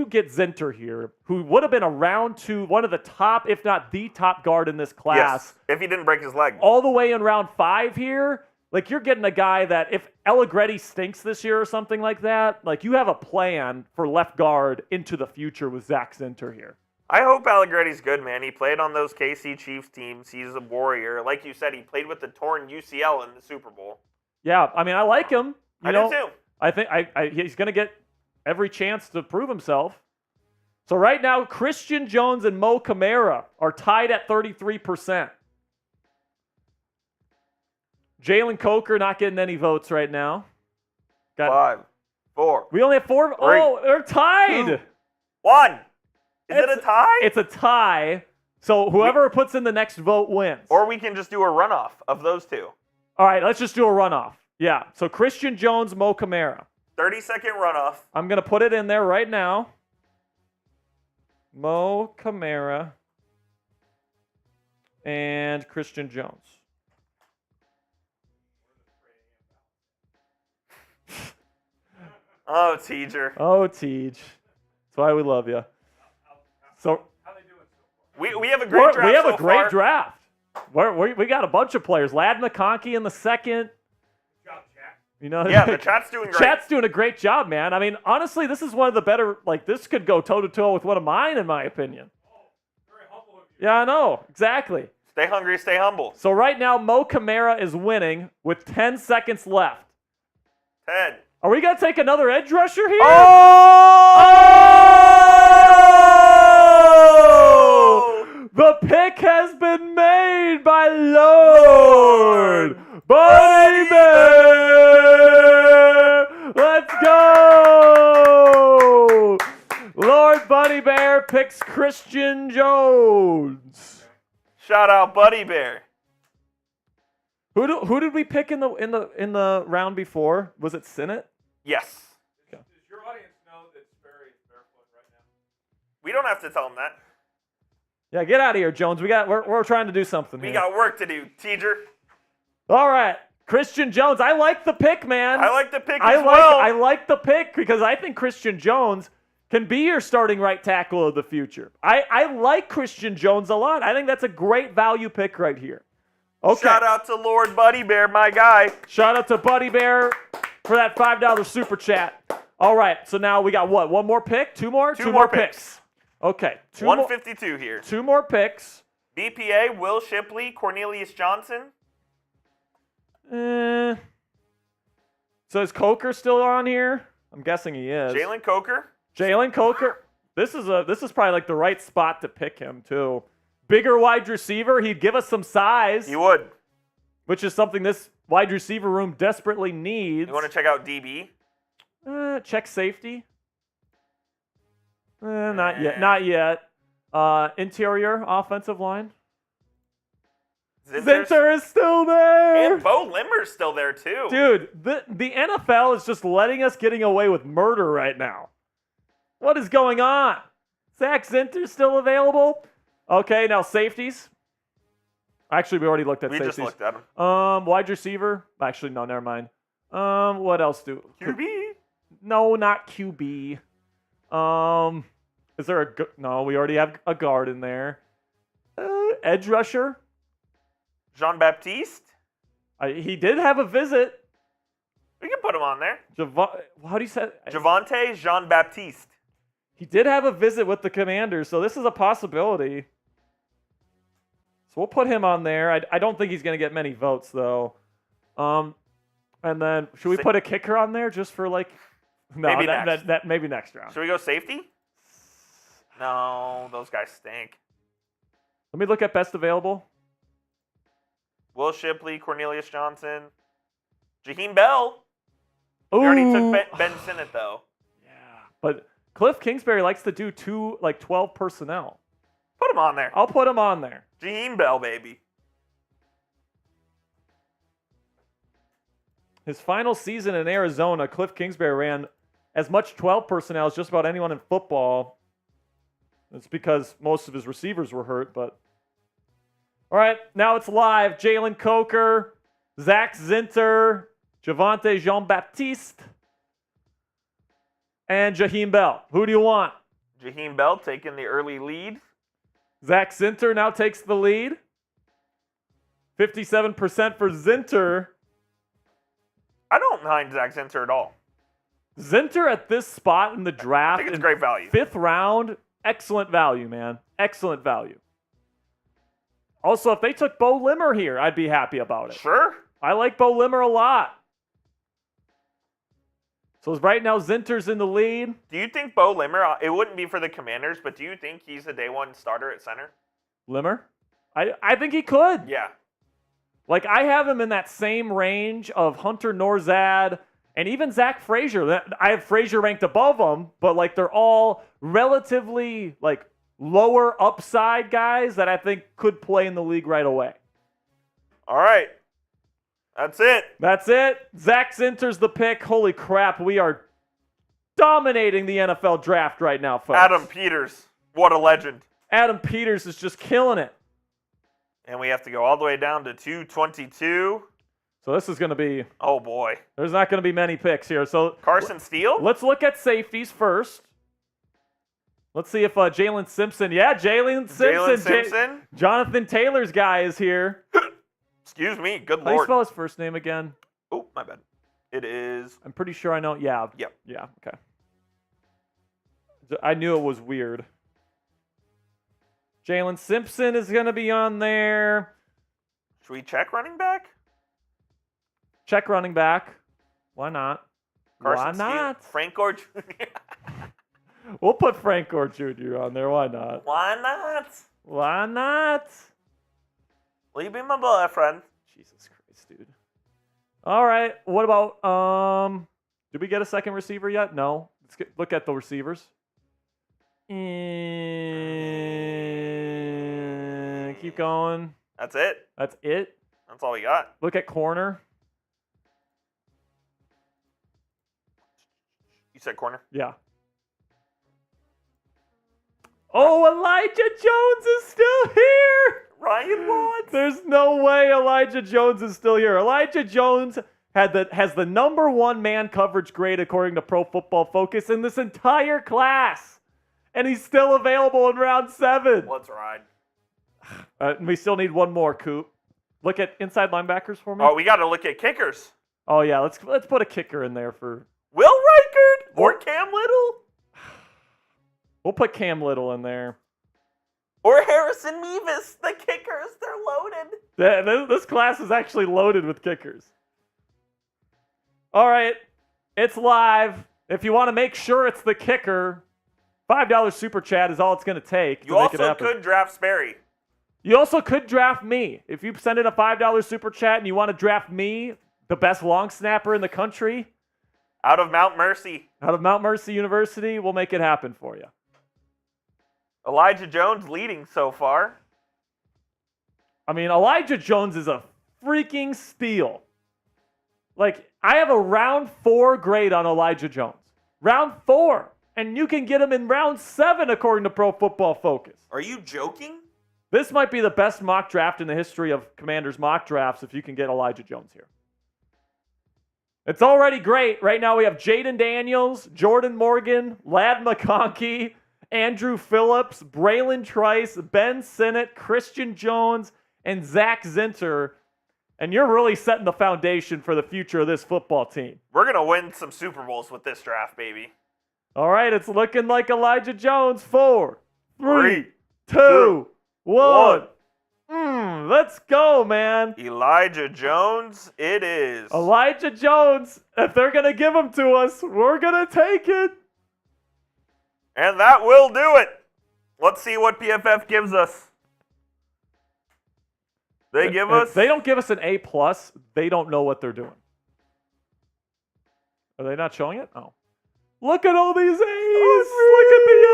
get Zinter here, who would have been a round two, one of the top, if not the top guard in this class. Yes, if he didn't break his leg. All the way in round 5 here, like you're getting a guy that if Allegretti stinks this year or something like that, like you have a plan for left guard into the future with Zach Zinter here. I hope Allegretti's good, man. He played on those KC Chiefs teams. He's a warrior. Like you said, he played with the torn UCL in the Super Bowl. Yeah, I mean, I like him. I do too. I think he's going to get every chance to prove himself. So right now, Christian Jones and Mo Camara are tied at 33%. Jalen Coker not getting any votes right now. 5, 4. We only have 4. Oh, they're tied. 2, 1. Is it a tie? It's a tie. So whoever puts in the next vote wins. Or we can just do a runoff of those two. All right, let's just do a runoff. Yeah. So Christian Jones, Mo Camara. 30-second runoff. I'm going to put it in there right now. Mo Camara and Christian Jones. Oh, Teacher. Oh, Tej. That's why we love you. So we have a great draft. We have so a great far. draft. We got a bunch of players. Lad McConkey in the second. You know, Yeah, the chat's doing great. Chat's doing a great job, man. I mean, honestly, this is one of the better. Like, this could go toe to toe with one of mine, in my opinion. Very humble of you. Yeah, I know exactly. Stay hungry, stay humble. So right now, Mo Camara is winning with 10 seconds left. 10. Are we gonna take another edge rusher here? Oh! The pick has been made by Lord Bunny Bear. Let's go! picks Christian Jones. Shout out, Buddy Bear. Who did we pick in the round before? Was it Sinnott? Yes. Does your audience know that Sperry is barefoot right now? We don't have to tell them that. Yeah, get out of here, Jones. We're trying to do something We here. got work to do, teacher. All right, Christian Jones. I like the pick, man. I like the pick as well. I like the pick because I think Christian Jones can be your starting right tackle of the future. I like Christian Jones a lot. I think that's a great value pick right here. Okay. Shout out to Lord Buddy Bear, my guy. Shout out to Buddy Bear for that $5 super chat. All right, so now we got what? One more pick? Two more? Two more picks. Okay. 152 here. Two more picks. BPA, Will Shipley, Cornelius Johnson. So is Coker still on here? I'm guessing he is. Jalen Coker. Jalen Coker. This is probably like the right spot to pick him too. Bigger wide receiver. He'd give us some size. He would. Which is something this wide receiver room desperately needs. You want to check out DB? Check safety. Not yet. Not yet. Interior offensive line. Zinter is still there. And Bo Limmer's still there too. Dude, the NFL is just letting us getting away with murder right now. What is going on? Zach Zinter's still available? Okay, now safeties. Actually, we already looked at safeties. We just looked at them. Wide receiver. Actually, no, never mind. What else do? QB? No, not QB. Is there no? We already have a guard in there. Edge rusher. Jean Baptiste. He did have a visit. We can put him on there. How do you say? Javante Jean Baptiste. He did have a visit with the Commanders, so this is a possibility. So we'll put him on there. I don't think he's going to get many votes, though. And then, should we put a kicker on there just for, like... No, maybe next. Maybe next round. Should we go safety? No, those guys stink. Let me look at best available. Will Shipley, Cornelius Johnson, Jaheim Bell. Ooh. We already took Ben Sinnott, though. Yeah, but Cliff Kingsbury likes to do 12 personnel. Put him on there. I'll put him on there. Jaheim Bell, baby. His final season in Arizona, Cliff Kingsbury ran as much 12 personnel as just about anyone in football. It's because most of his receivers were hurt, but... All right, now it's live. Jalen Coker, Zach Zinter, Javante Jean-Baptiste, and Jaheim Bell. Who do you want? Jaheim Bell taking the early lead. Zach Zinter now takes the lead. 57% for Zinter. I don't mind Zach Zinter at all. Zinter at this spot in the draft. I think it's great value. 5th round, excellent value, man. Excellent value. Also, if they took Bo Limmer here, I'd be happy about it. Sure. I like Bo Limmer a lot. So right now, Zinter's in the lead. Do you think Bo Limmer, it wouldn't be for the Commanders, but do you think he's a day one starter at center? Limmer? I think he could. Yeah. Like, I have him in that same range of Hunter Norzad and even Zach Frazier. I have Frazier ranked above him, but, like, they're all relatively, like, lower upside guys that I think could play in the league right away. All right. That's it. That's it. Zach Zinter's the pick. Holy crap, we are dominating the NFL draft right now, folks. Adam Peters. What a legend. Adam Peters is just killing it. And we have to go all the way down to 222. So this is going to be... Oh, boy. There's not going to be many picks here. So Carson Steele? Let's look at safeties first. Let's see if Jalen Simpson... Yeah, Jalen Simpson. Jonathan Taylor's guy is here. Excuse me. Good How do you Lord. spell his first name again? Oh, my bad. It is... I'm pretty sure I know. Yeah. Yep. Yeah, okay. I knew it was weird. Jalen Simpson is going to be on there. Should we check running back? Check running back. Why not? Carson Why not? Steele. Frank Gore Jr. We'll put Frank Gore Jr. on there. Why not? Why not? Why not? Will you be my boyfriend? Jesus Christ, dude. All right. What about did we get a second receiver yet? No. Look at the receivers. Keep going. That's it. That's it. That's all we got. Look at corner. You said corner? Yeah. Oh, Elijah Jones is still here. Ryan Watts. There's no way Elijah Jones is still here. Elijah Jones has the number 1 man coverage grade according to Pro Football Focus in this entire class. And he's still available in round 7. Let's ride. We still need one more, Coop. Look at inside linebackers for me. Oh, we got to look at kickers. Oh yeah, let's put a kicker in there for. Will Reichard or Cam Little? We'll put Cam Little in there. Or Harrison Mevis. The kickers, they're loaded. This class is actually loaded with kickers. All right, it's live. If you want to make sure it's the kicker, $5 super chat is all it's going to take. You also could draft Sperry. You also could draft me. If you send in a $5 super chat and you want to draft me, the best long snapper in the country, out of Mount Mercy University, we'll make it happen for you. Elijah Jones leading so far. I mean, Elijah Jones is a freaking steal. Like, I have a round 4 grade on Elijah Jones. Round 4. And you can get him in round 7 according to Pro Football Focus. Are you joking? This might be the best mock draft in the history of Commanders mock drafts if you can get Elijah Jones here. It's already great. Right now we have Jayden Daniels, Jordan Morgan, Ladd McConkey, Andrew Phillips, Braylon Trice, Ben Sinnott, Christian Jones, and Zach Zinter. And you're really setting the foundation for the future of this football team. We're going to win some Super Bowls with this draft, baby. All right, it's looking like Elijah Jones. 4, 3, 2, 2, 1. Let's go, man. Elijah Jones, it is. Elijah Jones, if they're going to give him to us, we're going to take it. And that will do it. Let's see what PFF gives us. If they don't give us an A+, they don't know what they're doing. Are they not showing it? Oh. Look at all these A's. Oh, look at the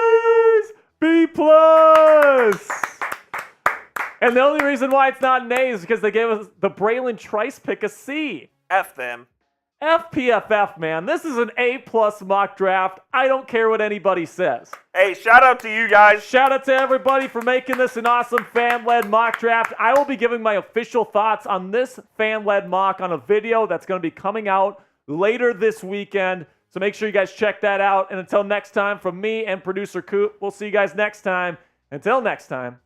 A's. B+. And the only reason why it's not an A is because they gave us the Braylon Trice pick a C. F them. FPFF, man. This is an A+ mock draft. I don't care what anybody says. Hey, shout out to you guys. Shout out to everybody for making this an awesome fan-led mock draft. I will be giving my official thoughts on this fan-led mock on a video that's going to be coming out later this weekend. So make sure you guys check that out. And until next time, from me and producer Coop, we'll see you guys next time. Until next time.